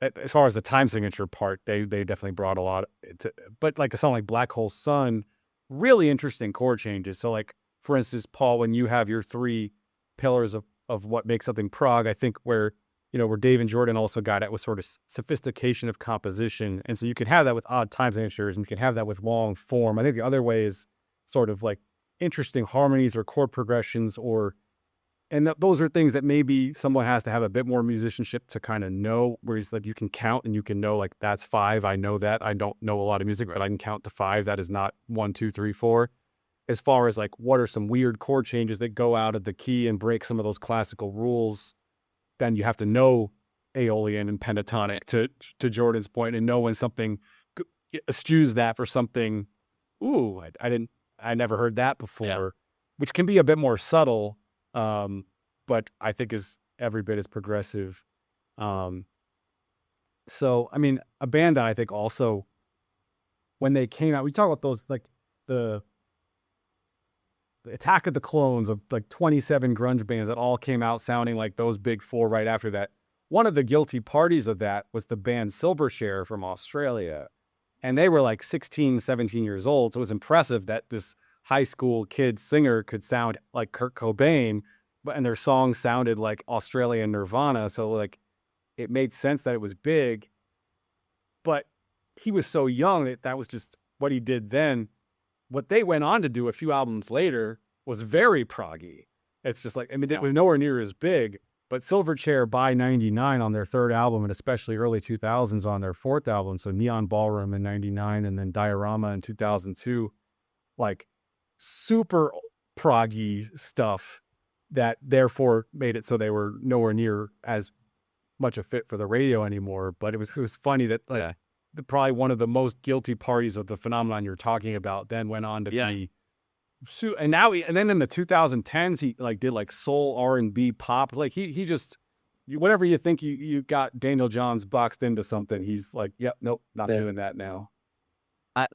as far as the time signature part, they definitely brought a lot to, but like a song like Black Hole Sun, really interesting chord changes. So like, for instance, Paul, when you have your three pillars of what makes something prog, I think where Dave and Jordan also got at was sort of sophistication of composition. And so you can have that with odd time signatures and you can have that with long form. I think the other way is sort of like interesting harmonies or chord progressions, those are things that maybe someone has to have a bit more musicianship to kind of know, whereas like you can count and you can know like that's 5. I know that. I don't know a lot of music, but I can count to 5. That is not 1, 2, 3, 4. As far as like what are some weird chord changes that go out of the key and break some of those classical rules, then you have to know Aeolian and pentatonic to Jordan's point, and know when something eschews that for something, I never heard that before, which can be a bit more subtle, but I think is every bit as progressive. So, I mean, a band that I think also, when they came out, we talk about those, like the Attack of the Clones of like 27 grunge bands that all came out sounding like those big 4 right after that. One of the guilty parties of that was the band Silverchair from Australia. And they were like 16, 17 years old. So it was impressive that this high school kid singer could sound like Kurt Cobain, and their songs sounded like Australian Nirvana. So like it made sense that it was big, but he was so young that was just what he did then. What they went on to do a few albums later was very proggy. It's just like, I mean, it was nowhere near as big, but Silverchair by 99 on their 3rd album, and especially early 2000s on their 4th album. So Neon Ballroom in 99 and then Diorama in 2002, like super proggy stuff that therefore made it so they were nowhere near as much a fit for the radio anymore. But it was funny that probably one of the most guilty parties of the phenomenon you're talking about then went on to be, and then in the 2010s he like did like soul R&B pop, like he just, whatever you think you got Daniel Johns boxed into something, he's like, yep, nope, not doing that now.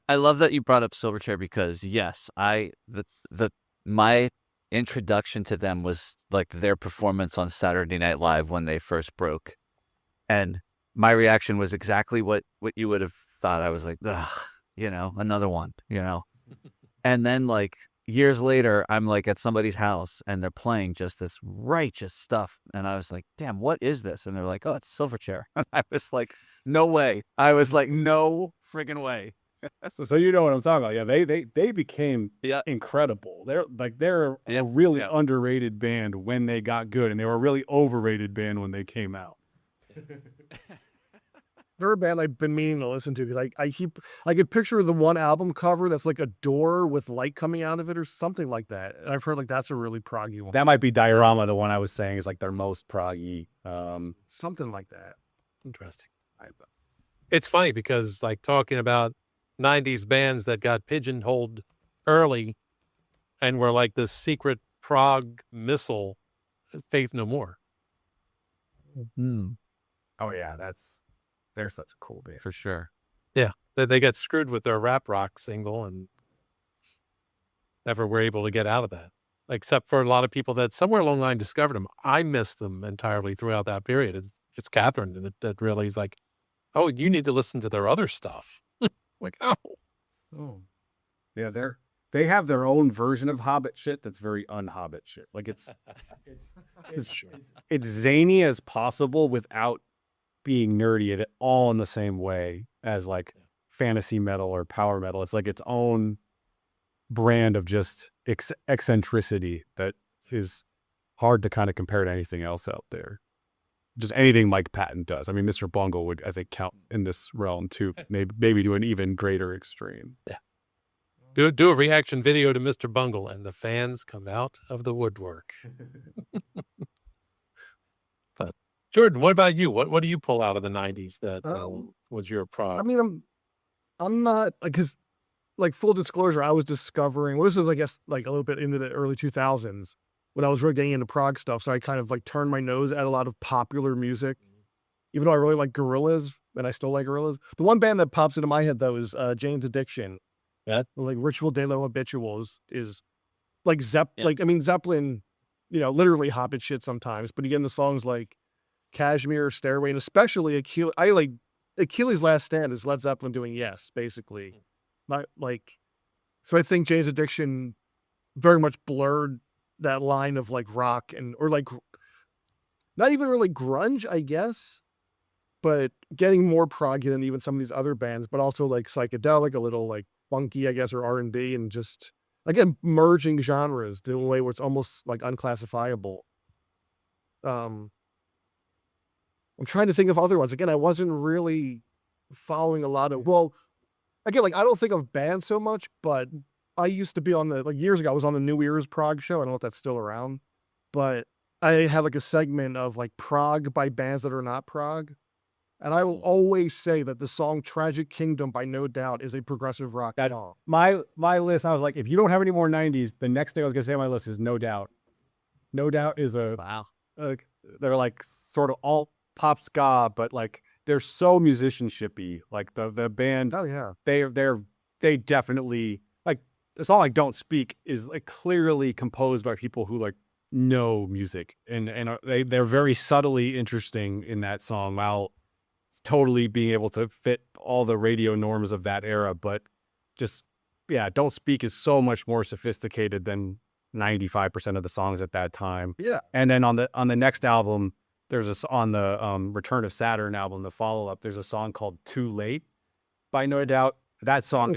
I love that you brought up Silverchair, because yes, my introduction to them was like their performance on Saturday Night Live when they first broke, and my reaction was exactly what you would have thought. I was like, ugh, another one, and then like years later, I'm like at somebody's house and they're playing just this righteous stuff, and I was like, damn, what is this? And they're like, oh, it's Silverchair. I was like, no way. I was like, no friggin' way. So you know what I'm talking about. Yeah, they became incredible. They're a really underrated band when they got good, and they were a really overrated band when they came out. They're a band I've been meaning to listen to, because I could picture the one album cover that's like a door with light coming out of it or something like that. And I've heard like that's a really proggy one. That might be Diorama, the one I was saying is like their most proggy. Something like that. Interesting. It's funny because like talking about 90s bands that got pigeonholed early and were like this secret prog missile, Faith No More. Oh yeah, they're such a cool band For sure. Yeah, they got screwed with their rap rock single and never were able to get out of that, except for a lot of people that somewhere along the line discovered them. I missed them entirely throughout that period. It's Catherine that really is like, oh, you need to listen to their other stuff. Like, oh, yeah, they have their own version of Hobbit shit that's very un-Hobbit shit. Like it's zany as possible without being nerdy at all in the same way as like fantasy metal or power metal. It's like its own brand of just eccentricity that is hard to kind of compare to anything else out there. Just anything Mike Patton does. I mean, Mr. Bungle would, I think, count in this realm too, maybe to an even greater extreme. Yeah. Do a reaction video to Mr. Bungle, and the fans come out of the woodwork. But Jordan, what about you? What do you pull out of the 90s that was your prog? I mean, I'm not, because like full disclosure, I was discovering, well, this was, I guess, like a little bit into the early 2000s when I was really getting into prog stuff. So I kind of like turned my nose at a lot of popular music, even though I really like Gorillaz, and I still like Gorillaz. The one band that pops into my head though is Jane's Addiction. Yeah. Like Ritual de los Habituals is like Yeah. like, I mean, Zeppelin, literally hobbit shit sometimes, but you get into songs like Kashmir, Stairway, and especially Achilles' Last Stand is Led Zeppelin doing Yes, basically. Not like, so I think Jane's Addiction very much blurred that line of like rock or like not even really grunge, I guess, but getting more proggy than even some of these other bands, but also like psychedelic, a little like funky, I guess, or R&B, and just again merging genres in a way where it's almost like unclassifiable. I'm trying to think of other ones. Again, I wasn't really following a lot of, well, again, like I don't think of bands so much, but I used to be on years ago, I was on the New Year's Prog show. I don't know if that's still around, but I had like a segment of like prog by bands that are not prog. And I will always say that the song Tragic Kingdom by No Doubt is a progressive rock song. My list, I was like, if you don't have any more 90s, the next thing I was going to say on my list is No Doubt. No Doubt is Wow. they're like sort of all pop ska, but like they're so musicianshipy. Like the band, Oh yeah. they definitely, like the song like Don't Speak is like clearly composed by people who like know music, and they're very subtly interesting in that song, while totally being able to fit all the radio norms of that era. But just, yeah, Don't Speak is so much more sophisticated than 95% of the songs at that time. Yeah. And then on the next album, on the Return of Saturn album, the follow-up, there's a song called Too Late by No Doubt. That song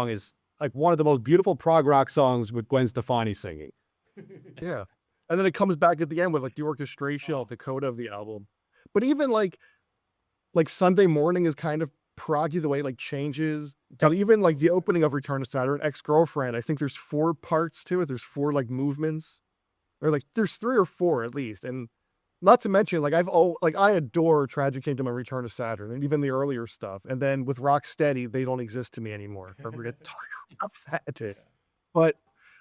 is like one of the most beautiful prog rock songs with Gwen Stefani singing. Yeah. And then it comes back at the end with like the orchestrational Dakota of the album. But even like Sunday Morning is kind of proggy the way it like changes. And even like the opening of Return to Saturn, Ex-Girlfriend, I think there's 4 parts to it. There's 4 like movements, or like there's 3 or 4 at least. And not to mention, like I adore Tragic Kingdom and Return to Saturn, and even the earlier stuff. And then with Rocksteady, they don't exist to me anymore. I forget to talk about that. But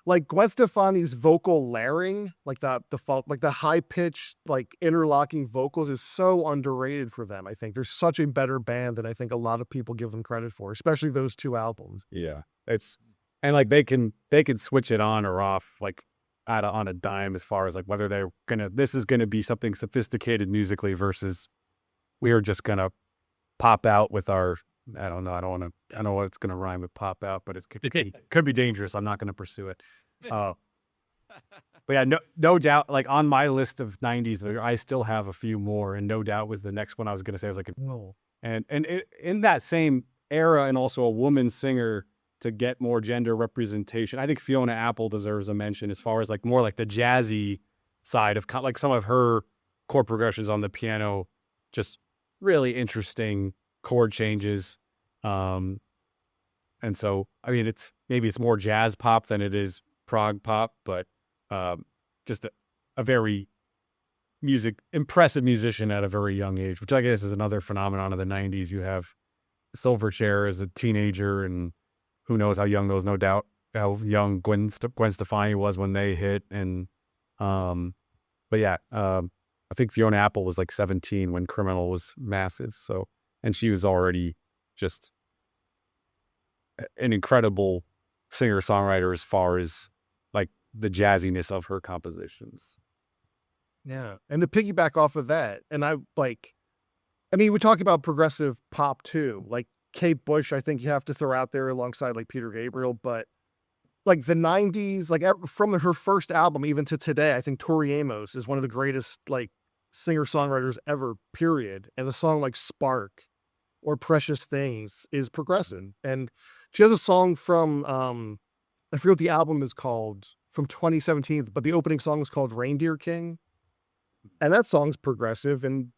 like Gwen Stefani's vocal layering, like the high pitched, like interlocking vocals is so underrated for them. I think they're such a better band than I think a lot of people give them credit for, especially those 2 albums. Yeah, and like they can switch it on or off like on a dime, as far as like whether this is gonna be something sophisticated musically versus we're just gonna pop out with our, I don't know what it's gonna rhyme with pop out, but it could be dangerous. I'm not gonna pursue it. But yeah, no doubt. Like on my list of 90s, I still have a few more, and No Doubt was the next one I was gonna say. I was like, no. And in that same era, and also a woman singer to get more gender representation, I think Fiona Apple deserves a mention as far as like more like the jazzy side of like some of her chord progressions on the piano, just really interesting chord changes. And so, I mean, maybe it's more jazz pop than it is prog pop, but just a very impressive musician at a very young age, which I guess is another phenomenon of the 90s. You have Silverchair as a teenager, and who knows how young those, No Doubt, how young Gwen Stefani was when they hit. And but yeah, I think Fiona Apple was like 17 when Criminal was massive. So, and she was already just an incredible singer-songwriter as far as like the jazziness of her compositions. Yeah. And to piggyback off of that, and we talk about progressive pop too, like Kate Bush, I think you have to throw out there alongside like Peter Gabriel, but like the 90s, like from her first album even to today, I think Tori Amos is one of the greatest like singer-songwriters ever, period. And the song like Spark or Precious Things is progressive. And she has a song from I forget what the album is called, from 2017, but the opening song is called Reindeer King. And that song's progressive, and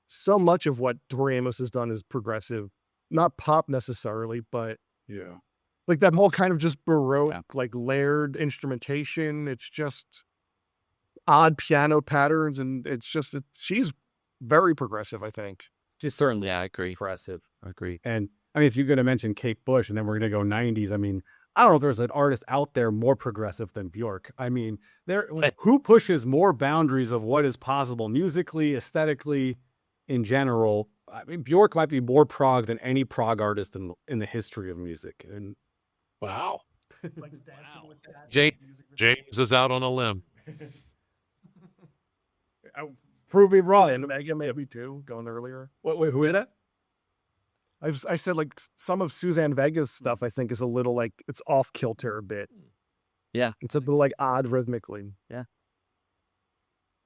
so much of what Tori Amos has done is progressive. Not pop necessarily, but Yeah. Like that whole kind of just Baroque, like layered instrumentation. It's just odd piano patterns, and she's very progressive, I think. Just certainly I agree. impressive. I agree. And I mean, if you're going to mention Kate Bush and then we're going to go 90s, I mean, I don't know if there's an artist out there more progressive than Björk. I mean, who pushes more boundaries of what is possible musically, aesthetically, in general? I mean, Björk might be more prog than any prog artist in the history of music. And Wow. Like James is out on a limb. Prove me wrong. And Megan maybe too, going earlier. wait, who is that? I said like some of Suzanne Vega's stuff I think is a little like it's off kilter a bit. Yeah. It's a bit like odd rhythmically.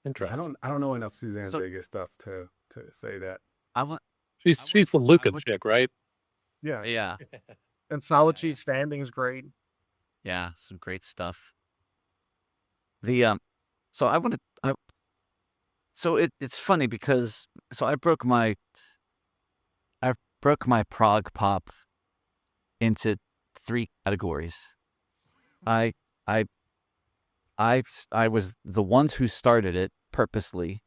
Interesting. I don't know enough Suzanne Vega stuff to say that. She's the Luca chick, right? Yeah. Yeah. And Solitude Standing is great. Yeah. Some great stuff. It's funny because I broke my prog pop into 3 categories. I was the ones who started it purposely,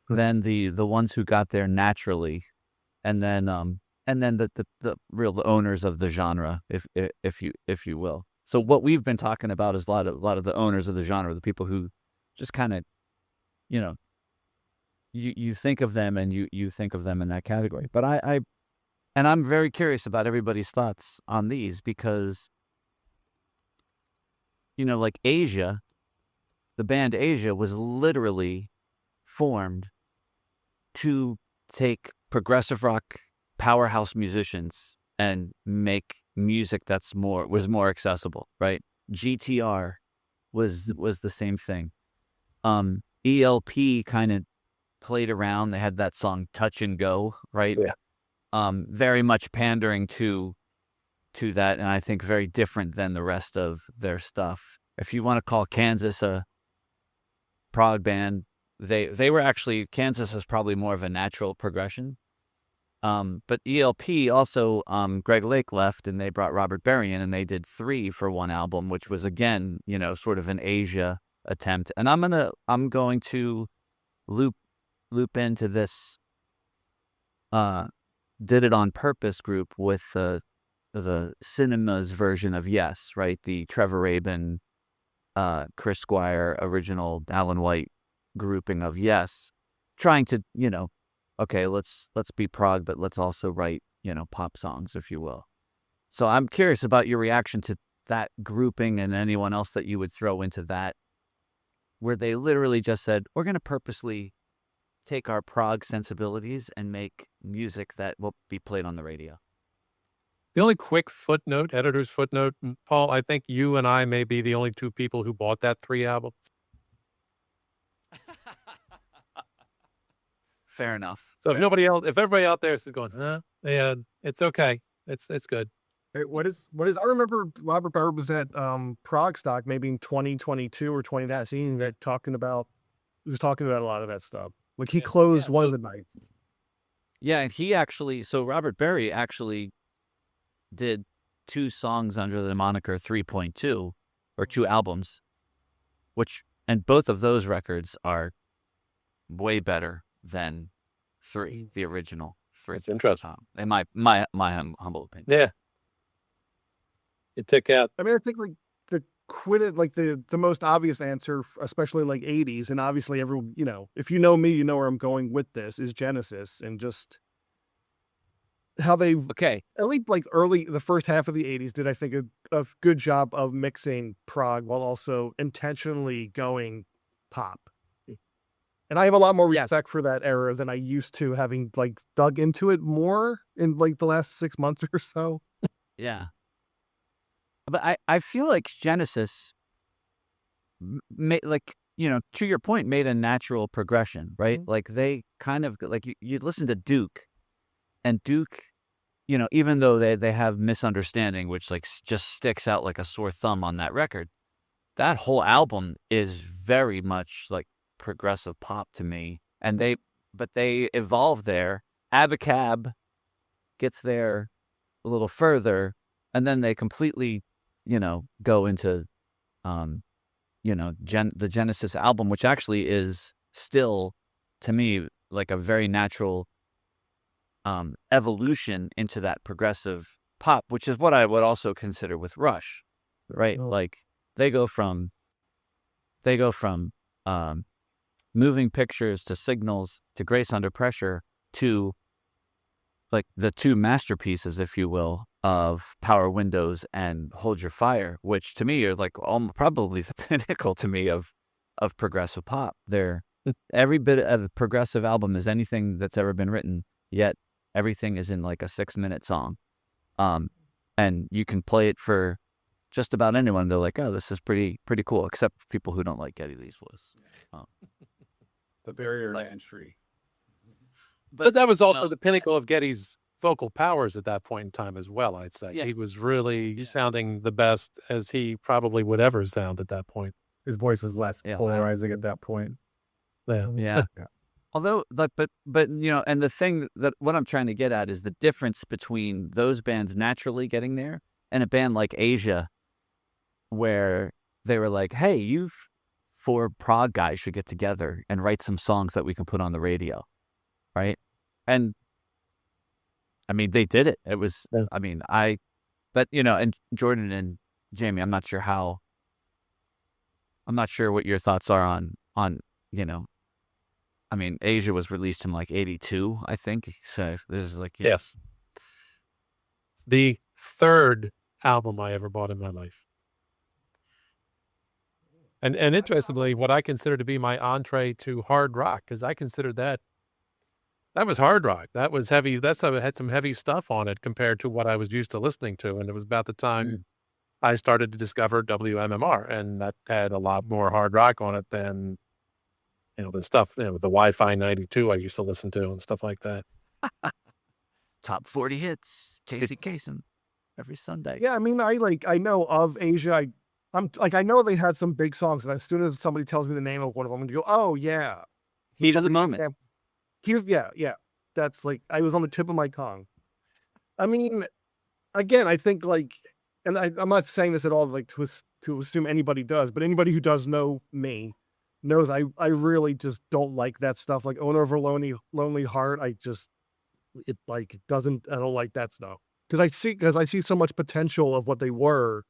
then the ones who got there naturally, and then the real owners of the genre, if you will. So what we've been talking about is a lot of the owners of the genre, the people who just kind of, you think of them and you think of them in that category. But I'm very curious about everybody's thoughts on these because, like Asia, the band Asia was literally formed to take progressive rock powerhouse musicians and make music was more accessible, right? GTR was the same thing. ELP kind of played around. They had that song Touch and Go, right? Yeah. Very much pandering to that, and I think very different than the rest of their stuff. If you want to call Kansas a prog band, they were actually, Kansas is probably more of a natural progression. But ELP also, Greg Lake left and they brought Robert Berry in and they did 3 for one album, which was again, sort of an Asia attempt. And I'm going to loop into this Did It On Purpose group with the Cinema's version of Yes, right? The Trevor Rabin, Chris Squire original Alan White grouping of Yes, trying to, okay, let's be prog, but let's also write, pop songs, if you will. So I'm curious about your reaction to that grouping and anyone else that you would throw into that, where they literally just said, we're going to purposely take our prog sensibilities and make music that will be played on the radio. The only quick footnote, editor's footnote, Paul, I think you and I may be the only 2 people who bought that 3 albums. Fair enough. So if everybody out there is going, yeah, it's okay. It's good. Hey, what is I remember Robert Barber was at Prog Stock maybe in 2022 or 2019 that he was talking about a lot of that stuff. Like he closed one of the nights. Yeah, and Robert Berry actually did 2 songs under the moniker 3.2 or 2 albums, and both of those records are way better than 3, the original 3. It's interesting. In my humble opinion. Yeah. It took out. I mean, I think like the most obvious answer, especially like 80s, and obviously everyone, if you know me, you know where I'm going with this, is Genesis, and just how they at least like the first half of the 80s did, I think, a good job of mixing prog while also intentionally going pop. And I have a lot more respect for that era than I used to, having like dug into it more in like the last 6 months or so. Yeah. But I feel like Genesis, to your point, made a natural progression, right? Mm-hmm. Like they kind of, like you listen to Duke, and Duke, even though they have Misunderstanding, which like just sticks out like a sore thumb on that record, that whole album is very much like progressive pop to me. And they evolve there. Abacab gets there a little further. And then they completely, go into, the Genesis album, which actually is still, to me, like a very natural evolution into that progressive pop, which is what I would also consider with Rush, right? Oh. Like they go from Moving Pictures to Signals to Grace Under Pressure to like the two masterpieces, if you will, of Power Windows and Hold Your Fire, which to me are like probably the pinnacle to me of progressive pop. They're every bit of a progressive album is anything that's ever been written, yet everything is in like a 6-minute song. And you can play it for just about anyone. They're like, oh, this is pretty cool, except people who don't like Geddy Lee's voice. The barrier to entry. But that was also the pinnacle of Geddy's vocal powers at that point in time as well, I'd say. Yes. He was really sounding the best as he probably would ever sound at that point. His voice was less Yeah. polarizing at that point. Yeah. Yeah. Although, but and the thing that what I'm trying to get at is the difference between those bands naturally getting there and a band like Asia, where they were like, hey, you 4 prog guys should get together and write some songs that we can put on the radio, right? And I mean, they did it. It was, Yeah. I mean, but and Jordan and Jamie, I'm not sure what your thoughts are on, I mean, Asia was released in like 82, I think. So this is like, Yes. The third album I ever bought in my life. And interestingly, what I consider to be my entree to hard rock, because I considered that was hard rock. That was heavy. That stuff had some heavy stuff on it compared to what I was used to listening to. And it was about the time I started to discover WMMR, and that had a lot more hard rock on it than, the stuff, the Wi-Fi 92 I used to listen to and stuff like that. top 40 hits, Casey Kasem, every Sunday. Yeah, I mean, I know of Asia. I know they had some big songs, and as soon as somebody tells me the name of one of them, I'm gonna go, oh yeah, Heat of the Moment. yeah. That's like I was on the tip of my tongue. I mean, again, I think and I'm not saying this at all like to assume anybody does, but anybody who does know me knows I really just don't like that stuff. Like Owner of a Lonely Heart, I don't like that stuff because I see so much potential of what they were.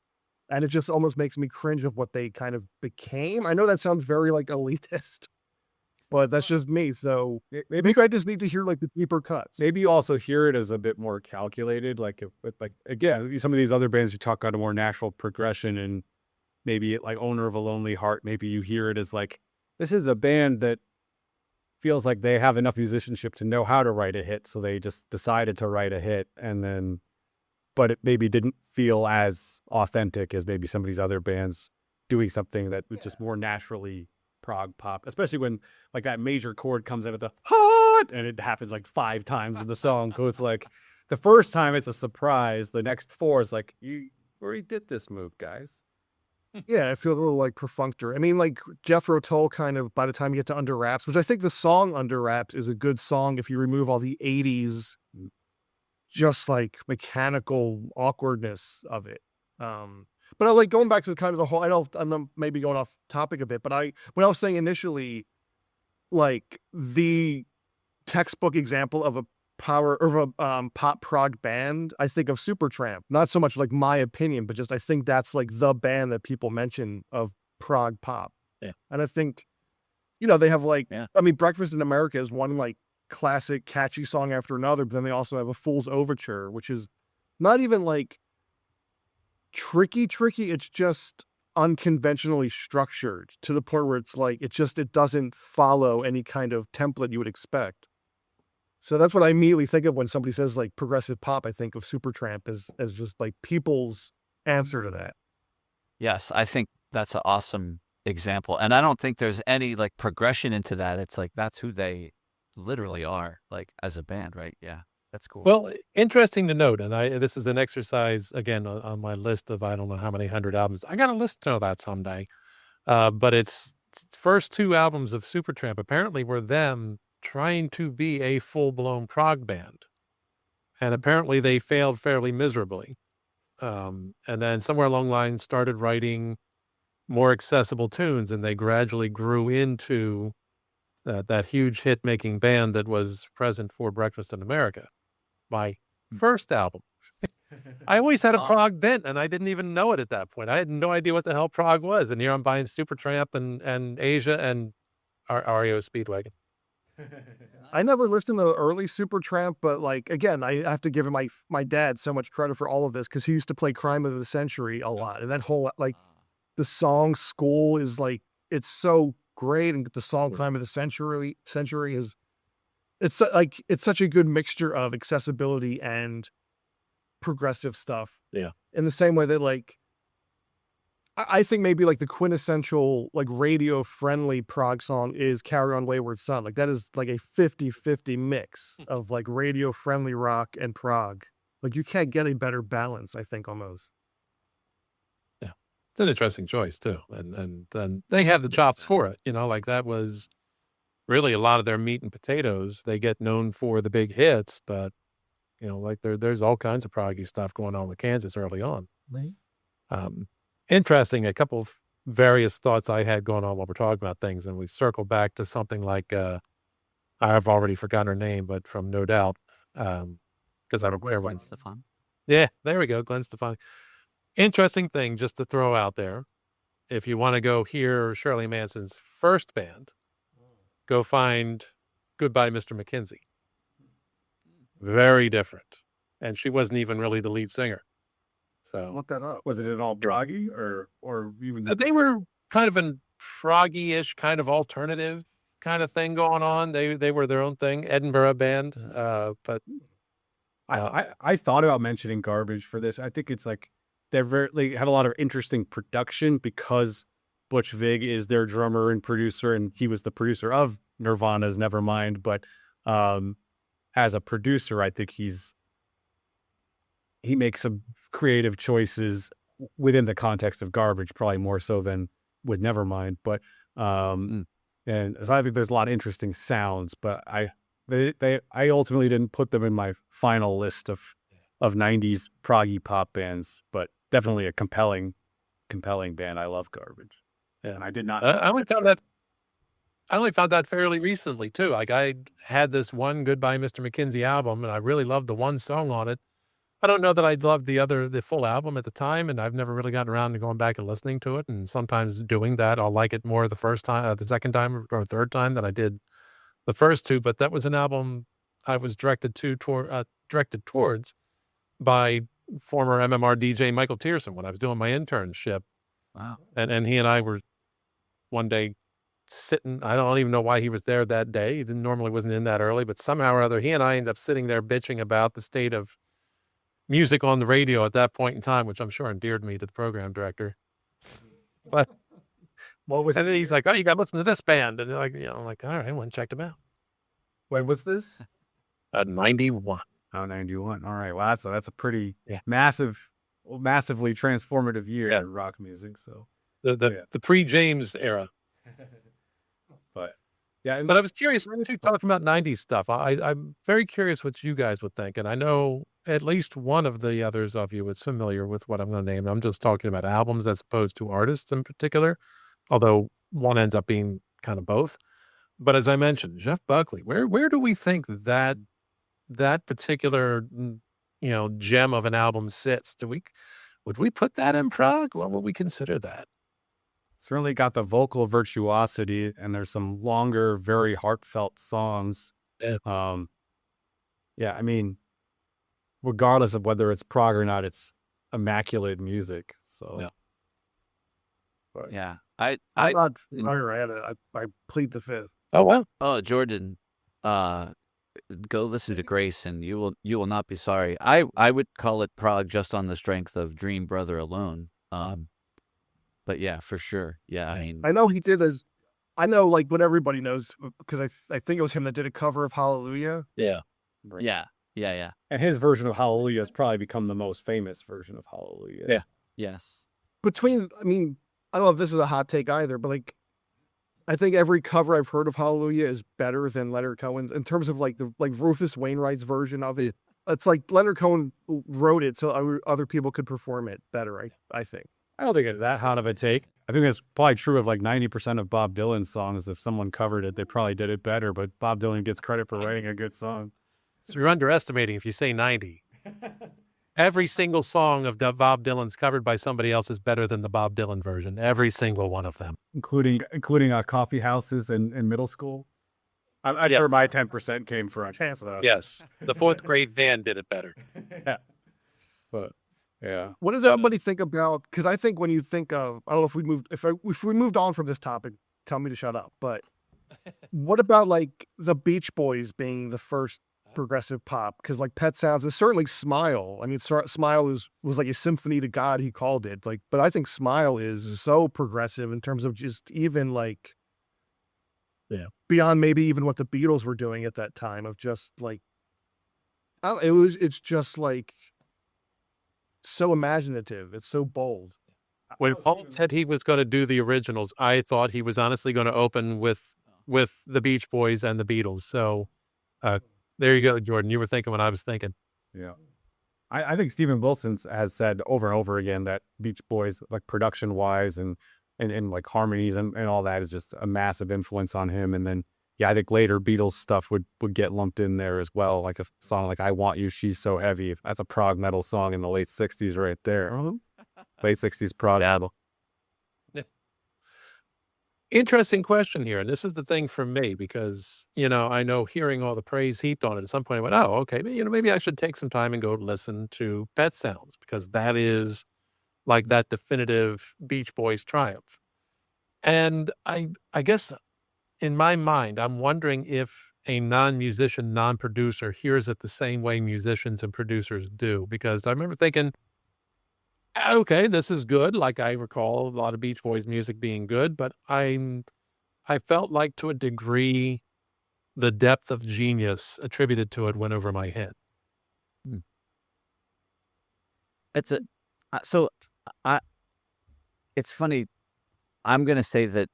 And it just almost makes me cringe of what they kind of became. I know that sounds very like elitist, but that's just me. So maybe I just need to hear like the deeper cuts. Maybe you also hear it as a bit more calculated, again, some of these other bands you talk about a more natural progression, and maybe like Owner of a Lonely Heart, maybe you hear it as like, this is a band that feels like they have enough musicianship to know how to write a hit. So they just decided to write a hit, but it maybe didn't feel as authentic as maybe some of these other bands doing something that was just more naturally prog pop, especially when like that major chord comes in at the hot and it happens like 5 times in the song. So it's like the first time it's a surprise. The next 4 is like, you already did this move, guys. Yeah, I feel a little like perfunctory. I mean, like Jethro Tull kind of by the time you get to Under Wraps, which I think the song Under Wraps is a good song if you remove all the 80s just like mechanical awkwardness of it. But I like going back to kind of the whole, I'm maybe going off topic a bit, but when I was saying initially, like the textbook example of a pop prog band, I think of Supertramp. Not so much like my opinion, but just I think that's like the band that people mention of prog pop. Yeah. And I think, they have like, I mean, Breakfast in America is one like classic catchy song after another, but then they also have a Fool's Overture, which is not even like tricky, it's just unconventionally structured to the point where it's like it doesn't follow any kind of template you would expect. So that's what I immediately think of when somebody says like progressive pop. I think of Supertramp as just like people's answer to that. Yes, I think that's an awesome example, and I don't think there's any like progression into that. It's like that's who they literally are, like as a band, right? Yeah, that's cool. Well, interesting to note, and this is an exercise again on my list of I don't know how many 100 albums. I got to listen to that someday. But it's first 2 albums of Supertramp apparently were them trying to be a full-blown prog band, and apparently they failed fairly miserably. and then somewhere along the line started writing more accessible tunes, and they gradually grew into that huge hit-making band that was present for Breakfast in America. My first album. I always had a prog bent, and I didn't even know it at that point. I had no idea what the hell prog was, and here I'm buying Supertramp and Asia and REO Speedwagon. I never listened to the early Supertramp, but like again, I have to give him my dad so much credit for all of this because he used to play Crime of the Century a lot, and that whole like the song School is like it's so great, and the song Crime of the Century is it's such a good mixture of accessibility and progressive stuff. Yeah. In the same way that like I think maybe like the quintessential like radio friendly prog song is Carry On Wayward Son. Like that is like a 50-50 mix of like radio friendly rock and prog. Like you can't get a better balance, I think, almost. Yeah. It's an interesting choice too. And then they have the chops for it, like that was really a lot of their meat and potatoes. They get known for the big hits, but like there's all kinds of proggy stuff going on with Kansas early on. Interesting. A couple of various thoughts I had going on while we're talking about things, and we circle back to something like I've already forgotten her name, but from No Doubt, because I'm aware. Gwen Stefani. Yeah, there we go, Gwen Stefani. Interesting thing just to throw out there. If you want to go hear Shirley Manson's first band, go find Goodbye, Mr. McKenzie. Very different, and she wasn't even really the lead singer. So Look that up. Was it at all proggy or even? they were kind of a proggy-ish kind of alternative kind of thing going on. They were their own thing, Edinburgh band. But I thought about mentioning Garbage for this. I think it's like they have a lot of interesting production because Butch Vig is their drummer and producer, and he was the producer of Nirvana's Nevermind. But as a producer, I think he makes some creative choices within the context of Garbage, probably more so than with Nevermind. But and so I think there's a lot of interesting sounds, but I ultimately didn't put them in my final list of 90s proggy pop bands, but definitely a compelling band. I love Garbage. Yeah. And I did not. I only found that fairly recently too. Like I had this one Goodbye, Mr. McKenzie album, and I really loved the one song on it. I don't know that I loved the full album at the time, and I've never really gotten around to going back and listening to it. And sometimes doing that, I'll like it more the first time, the second time or third time than I did the first two. But that was an album I was directed towards by former MMR DJ Michael Tierson when I was doing my internship. Wow. And he and I were one day sitting. I don't even know why he was there that day. He normally wasn't in that early, but somehow or other, he and I ended up sitting there bitching about the state of music on the radio at that point in time, which I'm sure endeared me to the program director. But What was? and then he's like, "Oh, you got to listen to this band," and I'm like, "All right, I went and checked them out." When was this? 91. Oh, 91. All right. Well, that's a pretty Yeah. massively transformative year in rock music. So The pre-James era. But yeah, But I was curious too, talking about 90s stuff. I'm very curious what you guys would think, and I know at least one of the others of you is familiar with what I'm going to name. I'm just talking about albums as opposed to artists in particular, although one ends up being kind of both. But as I mentioned, Jeff Buckley, where do we think that particular gem of an album sits? Would we put that in prog? What would we consider that? certainly got the vocal virtuosity, and there's some longer, very heartfelt songs. Yeah. Yeah, I mean, regardless of whether it's prog or not, it's immaculate music. So Yeah. But Yeah. I'm not I plead the fifth. Oh, wow. Oh, Jordan, go listen to Grace, and you will not be sorry. I would call it prog just on the strength of Dream Brother alone. But yeah, for sure. Yeah, I mean, I know he did I know like what everybody knows because I think it was him that did a cover of Hallelujah. Yeah. yeah. and his version of Hallelujah has probably become the most famous version of Hallelujah. Yeah. Yes. I don't know if this is a hot take either, but like I think every cover I've heard of Hallelujah is better than Leonard Cohen's in terms of like Rufus Wainwright's version of it it's like Leonard Cohen wrote it so other people could perform it better. I think. I don't think it's that hot of a take. I think that's probably true of like 90% of Bob Dylan's songs. If someone covered it, they probably did it better, but Bob Dylan gets credit for writing a good song. So you're underestimating if you say 90. Every single song of Bob Dylan's covered by somebody else is better than the Bob Dylan version. Every single one of them. Including coffee houses in middle school. I'm Yes. sure my 10% came for a chance of that. Yes. The fourth grade band did it better. Yeah. But yeah. What does everybody think about? Because I think when you think of, I don't know if we moved on from this topic, tell me to shut up. But what about like the Beach Boys being the first progressive pop? Because like Pet Sounds is certainly Smile. I mean, Smile was like a symphony to God, he called it. Like, but I think Smile is so progressive in terms of just even like, beyond maybe even what the Beatles were doing at that time of just like, it's just like so imaginative. It's so bold. When Paul said he was going to do the originals, I thought he was honestly going to open with the Beach Boys and the Beatles. So there you go, Jordan. You were thinking what I was thinking. Yeah. I think Steven Wilson has said over and over again that Beach Boys, like production wise and like harmonies and all that, is just a massive influence on him. And then, yeah, I think later Beatles stuff would get lumped in there as well. Like a song like I Want You, She's So Heavy. That's a prog metal song in the late 60s right there. Late 60s prog album. Interesting question here. And this is the thing for me, because, I know hearing all the praise heaped on it, at some point I went, oh, okay, maybe I should take some time and go listen to Pet Sounds, because that is like that definitive Beach Boys triumph. And I guess in my mind, I'm wondering if a non-musician, non-producer hears it the same way musicians and producers do, because I remember thinking, okay, this is good. Like I recall a lot of Beach Boys music being good, but I felt like to a degree, the depth of genius attributed to it went over my head. It's funny. I'm going to say that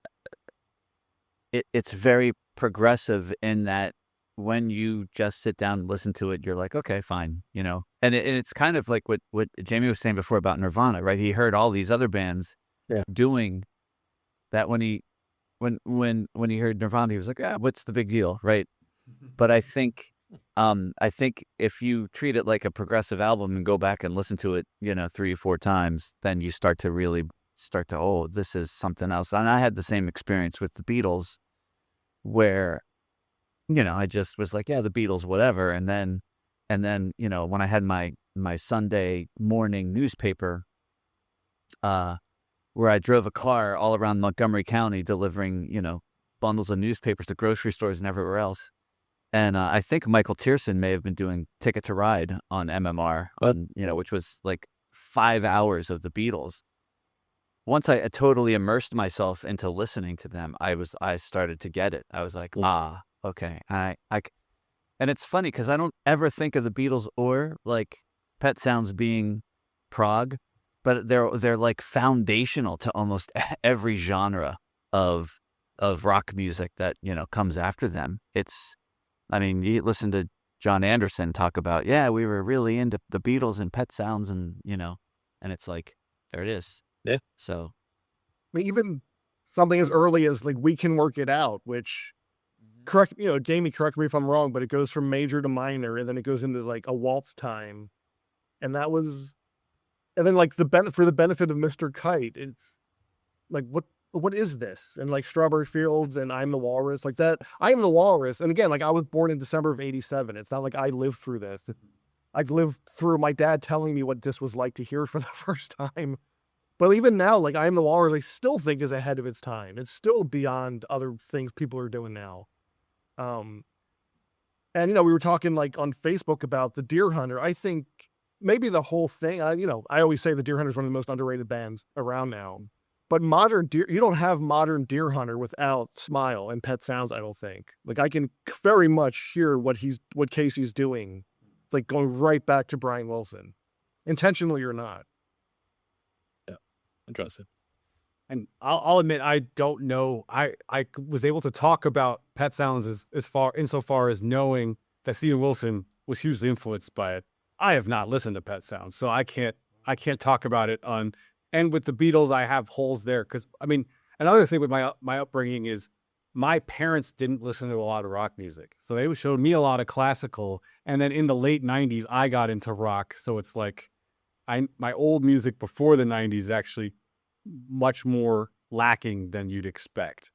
it's very progressive in that when you just sit down and listen to it, you're like, okay, fine, And it's kind of like what Jamie was saying before about Nirvana, right? He heard all these other bands doing that. When he heard Nirvana, he was like, what's the big deal, right? But I think if you treat it like a progressive album and go back and listen to it, 3 or 4 times, then you start to, oh, this is something else. And I had the same experience with the Beatles, where I just was like, yeah, the Beatles, whatever. And then, when I had my Sunday morning newspaper, where I drove a car all around Montgomery County delivering, bundles of newspapers to grocery stores and everywhere else. And I think Michael Tierson may have been doing Ticket to Ride on MMR, which was like 5 hours of the Beatles. Once I totally immersed myself into listening to them, I started to get it. I was like, okay. And it's funny because I don't ever think of the Beatles or like Pet Sounds being prog, but they're like foundational to almost every genre of rock music that comes after them. You listen to John Anderson talk about, we were really into the Beatles and Pet Sounds, and and it's like, there it is. Yeah. So, even something as early as like We Can Work It Out, which Jamie, correct me if I'm wrong, but it goes from major to minor, and then it goes into like a waltz time, and then like for the benefit of Mr. Kite, it's like what is this? And like Strawberry Fields and I'm the Walrus, like that. I Am the Walrus, and again, like I was born in December of '87. It's not like I lived through this. I lived through my dad telling me what this was like to hear for the first time. But even now, like I Am the Walrus, I still think is ahead of its time. It's still beyond other things people are doing now. And we were talking like on Facebook about the Deer Hunter. I think maybe the whole thing, I always say the Deer Hunter is one of the most underrated bands around now. But you don't have modern Deer Hunter without Smile and Pet Sounds, I don't think. Like I can very much hear what Casey's doing. It's like going right back to Brian Wilson, intentionally or not. Yeah, interesting. And I'll admit, I don't know. I was able to talk about Pet Sounds insofar as knowing that Steven Wilson was hugely influenced by it. I have not listened to Pet Sounds, so I can't talk about it on. And with the Beatles, I have holes there because I mean, another thing with my upbringing is my parents didn't listen to a lot of rock music, so they showed me a lot of classical. And then in the late '90s, I got into rock, so it's like my old music before the '90s is actually much more lacking than you'd expect,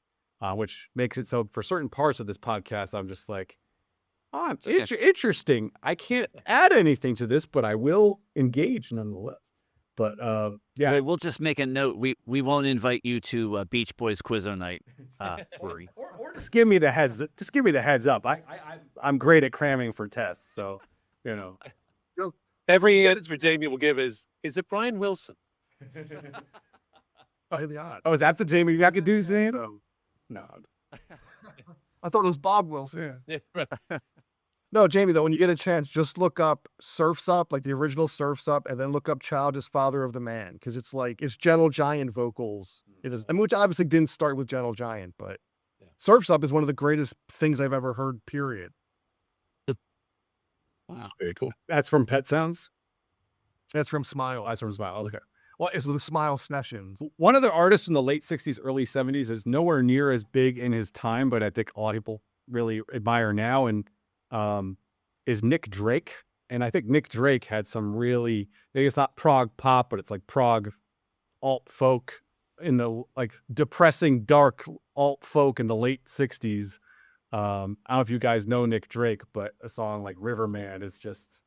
which makes it so for certain parts of this podcast, I'm just like, oh, it's interesting. I can't add anything to this, but I will engage nonetheless. But yeah, But we'll just make a note. We won't invite you to Beach Boys Quizzo night. Worry. or just give me the heads. Just give me the heads up. I'm great at cramming for tests, so you know. Every answer Jamie will give is it Brian Wilson? Oh, the odd. Oh, is that the Jamie McAdoo's name? Oh, no. I thought it was Bob Wilson. Yeah, right. No, Jamie, though, when you get a chance, just look up Surf's Up, like the original Surf's Up, and then look up Child is Father of the Man, because it's Gentle Giant vocals. It is, which obviously didn't start with Gentle Giant, but Surf's Up is one of the greatest things I've ever heard, period. Wow. Very cool. That's from Pet Sounds? That's from Smile. That's from Smile. Okay. Well, it's with the Smile sessions. One of the artists in the late 60s, early 70s is nowhere near as big in his time, but I think a lot of people really admire now, and is Nick Drake. And I think Nick Drake had some really, maybe it's not prog pop, but it's like prog alt folk in the like depressing, dark alt folk in the late 60s. I don't know if you guys know Nick Drake, but a song like Riverman is just,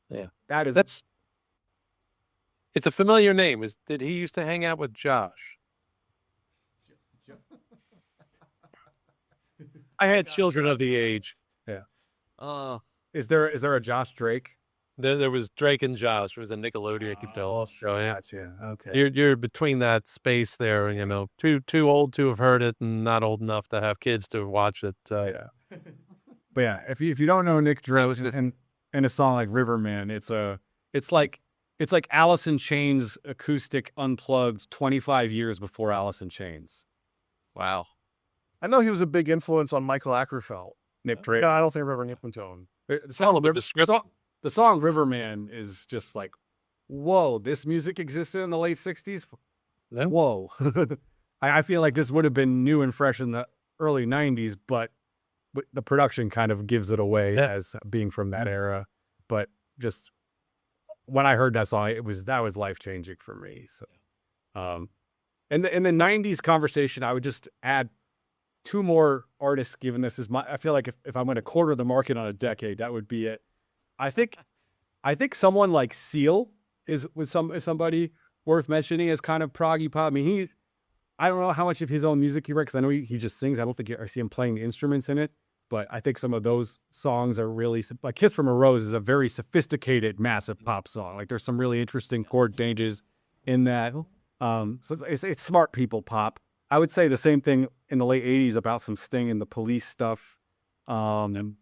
It's a familiar name. Did he used to hang out with Josh? I had children of the age. Oh, Is there a Josh Drake? There was Drake and Josh. It was a Nickelodeon show. Yeah. Gotcha. Okay. You're between that space there, you know, too old to have heard it and not old enough to have kids to watch it. Yeah. But yeah, if you don't know Nick Drake and a song like Riverman, it's like Alice in Chains acoustic unplugged 25 years before Alice in Chains. wow. I know he was a big influence on Michael Ackerfeld. Nick Drake. No, I don't think I've ever nipped tone. The song Riverman is just like, whoa, this music existed in the late 60s? No. Whoa. I feel like this would have been new and fresh in the early 90s, but the production kind of gives it away as being from that era. But just when I heard that song, that was life-changing for me. So, in the 90s conversation, I would just add two more artists, given this is I feel like if I'm going to quarter the market on a decade, that would be it. I think someone like Seal is somebody worth mentioning as kind of proggy pop. I mean, I don't know how much of his own music he writes, because I know he just sings. I don't think I see him playing the instruments in it, but I think some of those songs are really, like Kiss from a Rose is a very sophisticated, massive pop song. Like there's some really interesting chord changes in that. So it's smart people pop. I would say the same thing in the late 80s about some Sting and the Police stuff. And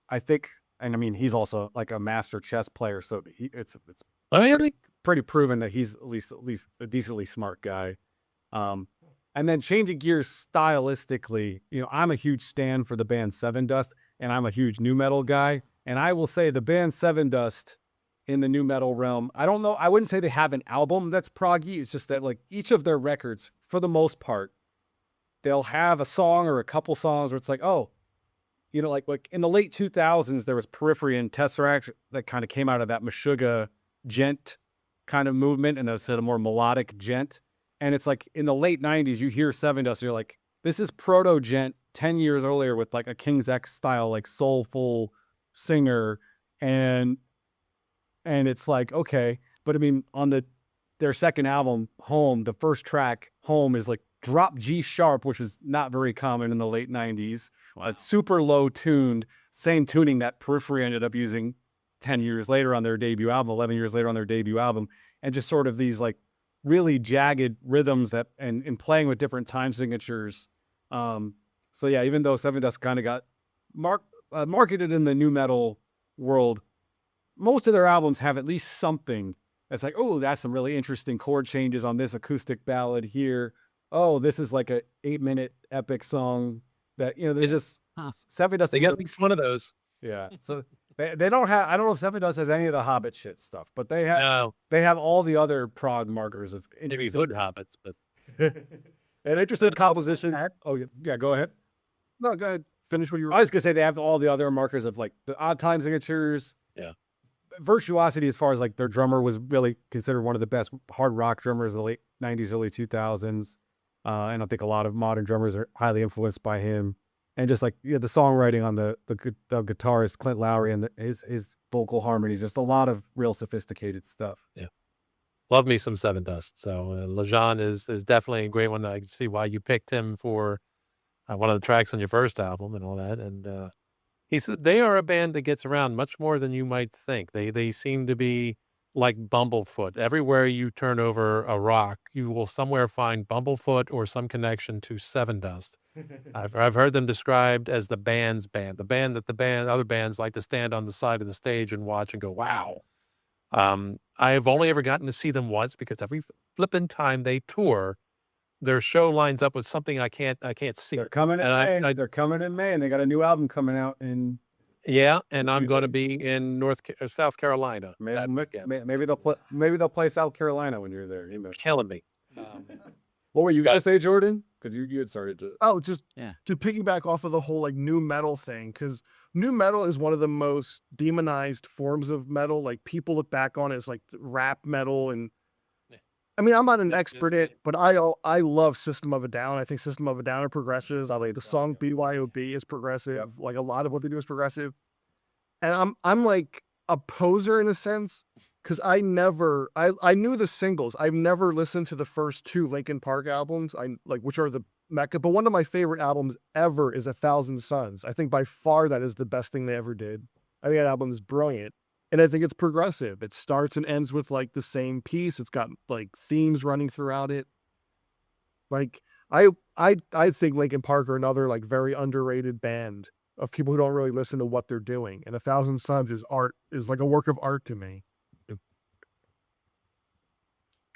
I think, and I mean, he's also like a master chess player, so it's pretty proven that he's at least a decently smart guy. And then changing gears stylistically, you know, I'm a huge stan for the band Seven Dust, and I'm a huge nu metal guy. And I will say the band Seven Dust in the nu metal realm, I don't know, I wouldn't say they have an album that's proggy. It's just that like each of their records, for the most part, they'll have a song or a couple songs where it's like, oh, you know, like in the late 2000s, there was Periphery and Tesseract that kind of came out of that Meshuggah gent kind of movement, and that's a more melodic gent. And it's like in the late 90s, you hear Seven Dust, and you're like, this is proto gent 10 years earlier with like a King's X style, like soulful singer. And it's like, okay. But I mean, on their second album, Home, the first track, Home, is like drop G sharp, which is not very common in the late 90s. Wow. It's super low tuned, same tuning that Periphery ended up using 10 years later on their debut album, 11 years later on their debut album, and just sort of these like really jagged rhythms that and playing with different time signatures. So yeah, even though Seven Dust kind of got marketed in the nu metal world, most of their albums have at least something that's like, oh, that's some really interesting chord changes on this acoustic ballad here. Oh, this is like a 8-minute epic song that, you know, there's just Seven Dust. They get at least one of those. Yeah. So they don't have. I don't know if Seven Dust has any of the Hobbit shit stuff, but they have. No, They have all the other prog markers of maybe hood hobbits, but an interested composition. Oh yeah, go ahead. No, go ahead. Finish what you were. I was gonna say they have all the other markers of like the odd time signatures. Yeah. Virtuosity, as far as like their drummer was really considered one of the best hard rock drummers of the late 90s, early 2000s. And I think a lot of modern drummers are highly influenced by him. And just like the songwriting on the guitarist Clint Lowry and his vocal harmonies, just a lot of real sophisticated stuff. love me some Seven Dust. So Lejean is definitely a great one. I can see why you picked him for one of the tracks on your first album and all that. And he said they are a band that gets around much more than you might think. They seem to be like Bumblefoot. Everywhere you turn over a rock, you will somewhere find Bumblefoot or some connection to Seven Dust. I've heard them described as the band's band, the band that other bands like to stand on the side of the stage and watch and go, wow. I've only ever gotten to see them once because every flipping time they tour, their show lines up with something I can't see. They're coming in And May. They're coming in May, and they got a new album coming out in. Yeah, and I'm going to be in South Carolina. that weekend. Maybe they'll play South Carolina when you're there. Killing me. What were you gonna say, Jordan? Because you had started to. Oh, just Yeah. to piggyback off of the whole like new metal thing, because new metal is one of the most demonized forms of metal. Like people look back on it as like rap metal, and Yeah. I mean I'm not an Yeah, expert it's- at, but I love System of a Down. I think System of a Down are progressives. I like the song BYOB is progressive. Like a lot of what they do is progressive, and I'm like a poser in a sense. Because I knew the singles. I've never listened to the first two Linkin Park albums, which are the Mecca. But one of my favorite albums ever is 1,000 Suns. I think by far that is the best thing they ever did. I think that album is brilliant. And I think it's progressive. It starts and ends with like the same piece. It's got like themes running throughout it. Like I think Linkin Park are another like very underrated band of people who don't really listen to what they're doing. And 1,000 Suns is like a work of art to me.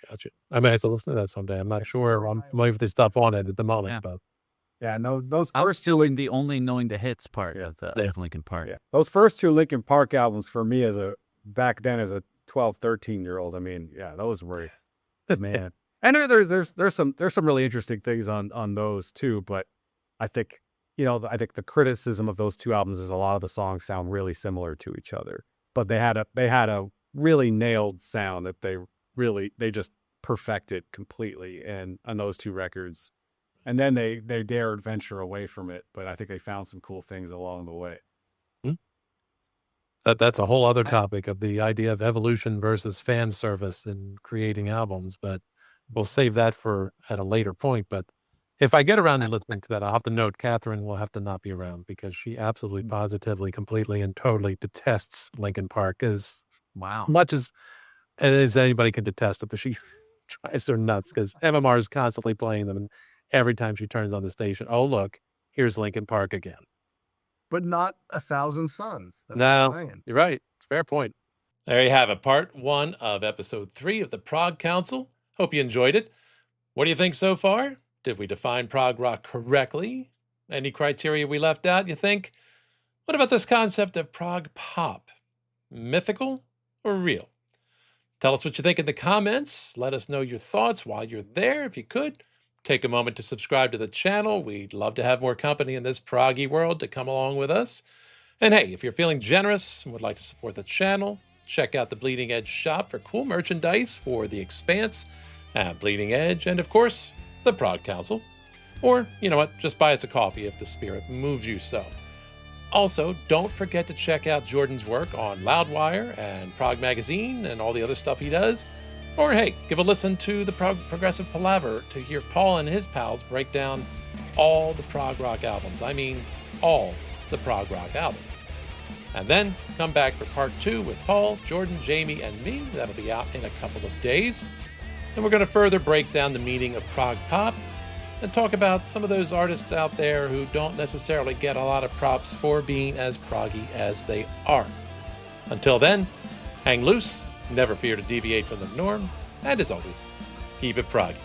Gotcha. I may have to listen to that someday. I'm not sure. I'm familiar with the stuff on it at the moment, Yeah. but Yeah, no, those I was first still in the only knowing the hits part of the Linkin Park. Yeah. Those first two Linkin Park albums for me back then as a 12, 13-year-old, I mean, yeah, those were, man. And there's some really interesting things on those too, but I think, the criticism of those two albums is a lot of the songs sound really similar to each other, but they had a really nailed sound that they just perfected completely on those two records. And then they dared venture away from it, but I think they found some cool things along the way. that's a whole other topic of the idea of evolution versus fan service in creating albums. But we'll save that for at a later point. But if I get around to listening to that, I'll have to note Catherine will have to not be around because she absolutely, positively, completely, and totally detests Linkin Park as Wow. much as anybody can detest it, but she drives her nuts because MMR is constantly playing them, and every time she turns on the station, oh look, here's Linkin Park again. But not 1,000 Suns. That's No. what I'm saying. You're right. It's a fair point. There you have it, part 1 of episode 3 of the Prog Council. Hope you enjoyed it. What do you think so far? Did we define prog rock correctly? Any criteria we left out, you think? What about this concept of prog pop? Mythical or real? Tell us what you think in the comments. Let us know your thoughts while you're there. If you could, take a moment to subscribe to the channel. We'd love to have more company in this proggy world to come along with us. And hey, if you're feeling generous and would like to support the channel, check out the Bleeding Edge shop for cool merchandise for The Expanse, Bleeding Edge, and of course, the Prog Council. Or, you know what, just buy us a coffee if the spirit moves you so. Also, don't forget to check out Jordan's work on Loudwire and Prog Magazine and all the other stuff he does. Or hey, give a listen to the Progressive Palaver to hear Paul and his pals break down all the prog rock albums. I mean, all the prog rock albums. And then come back for part 2 with Paul, Jordan, Jamie, and me. That'll be out in a couple of days. And we're going to further break down the meaning of prog pop and talk about some of those artists out there who don't necessarily get a lot of props for being as proggy as they are. Until then, hang loose, never fear to deviate from the norm, and as always, keep it proggy.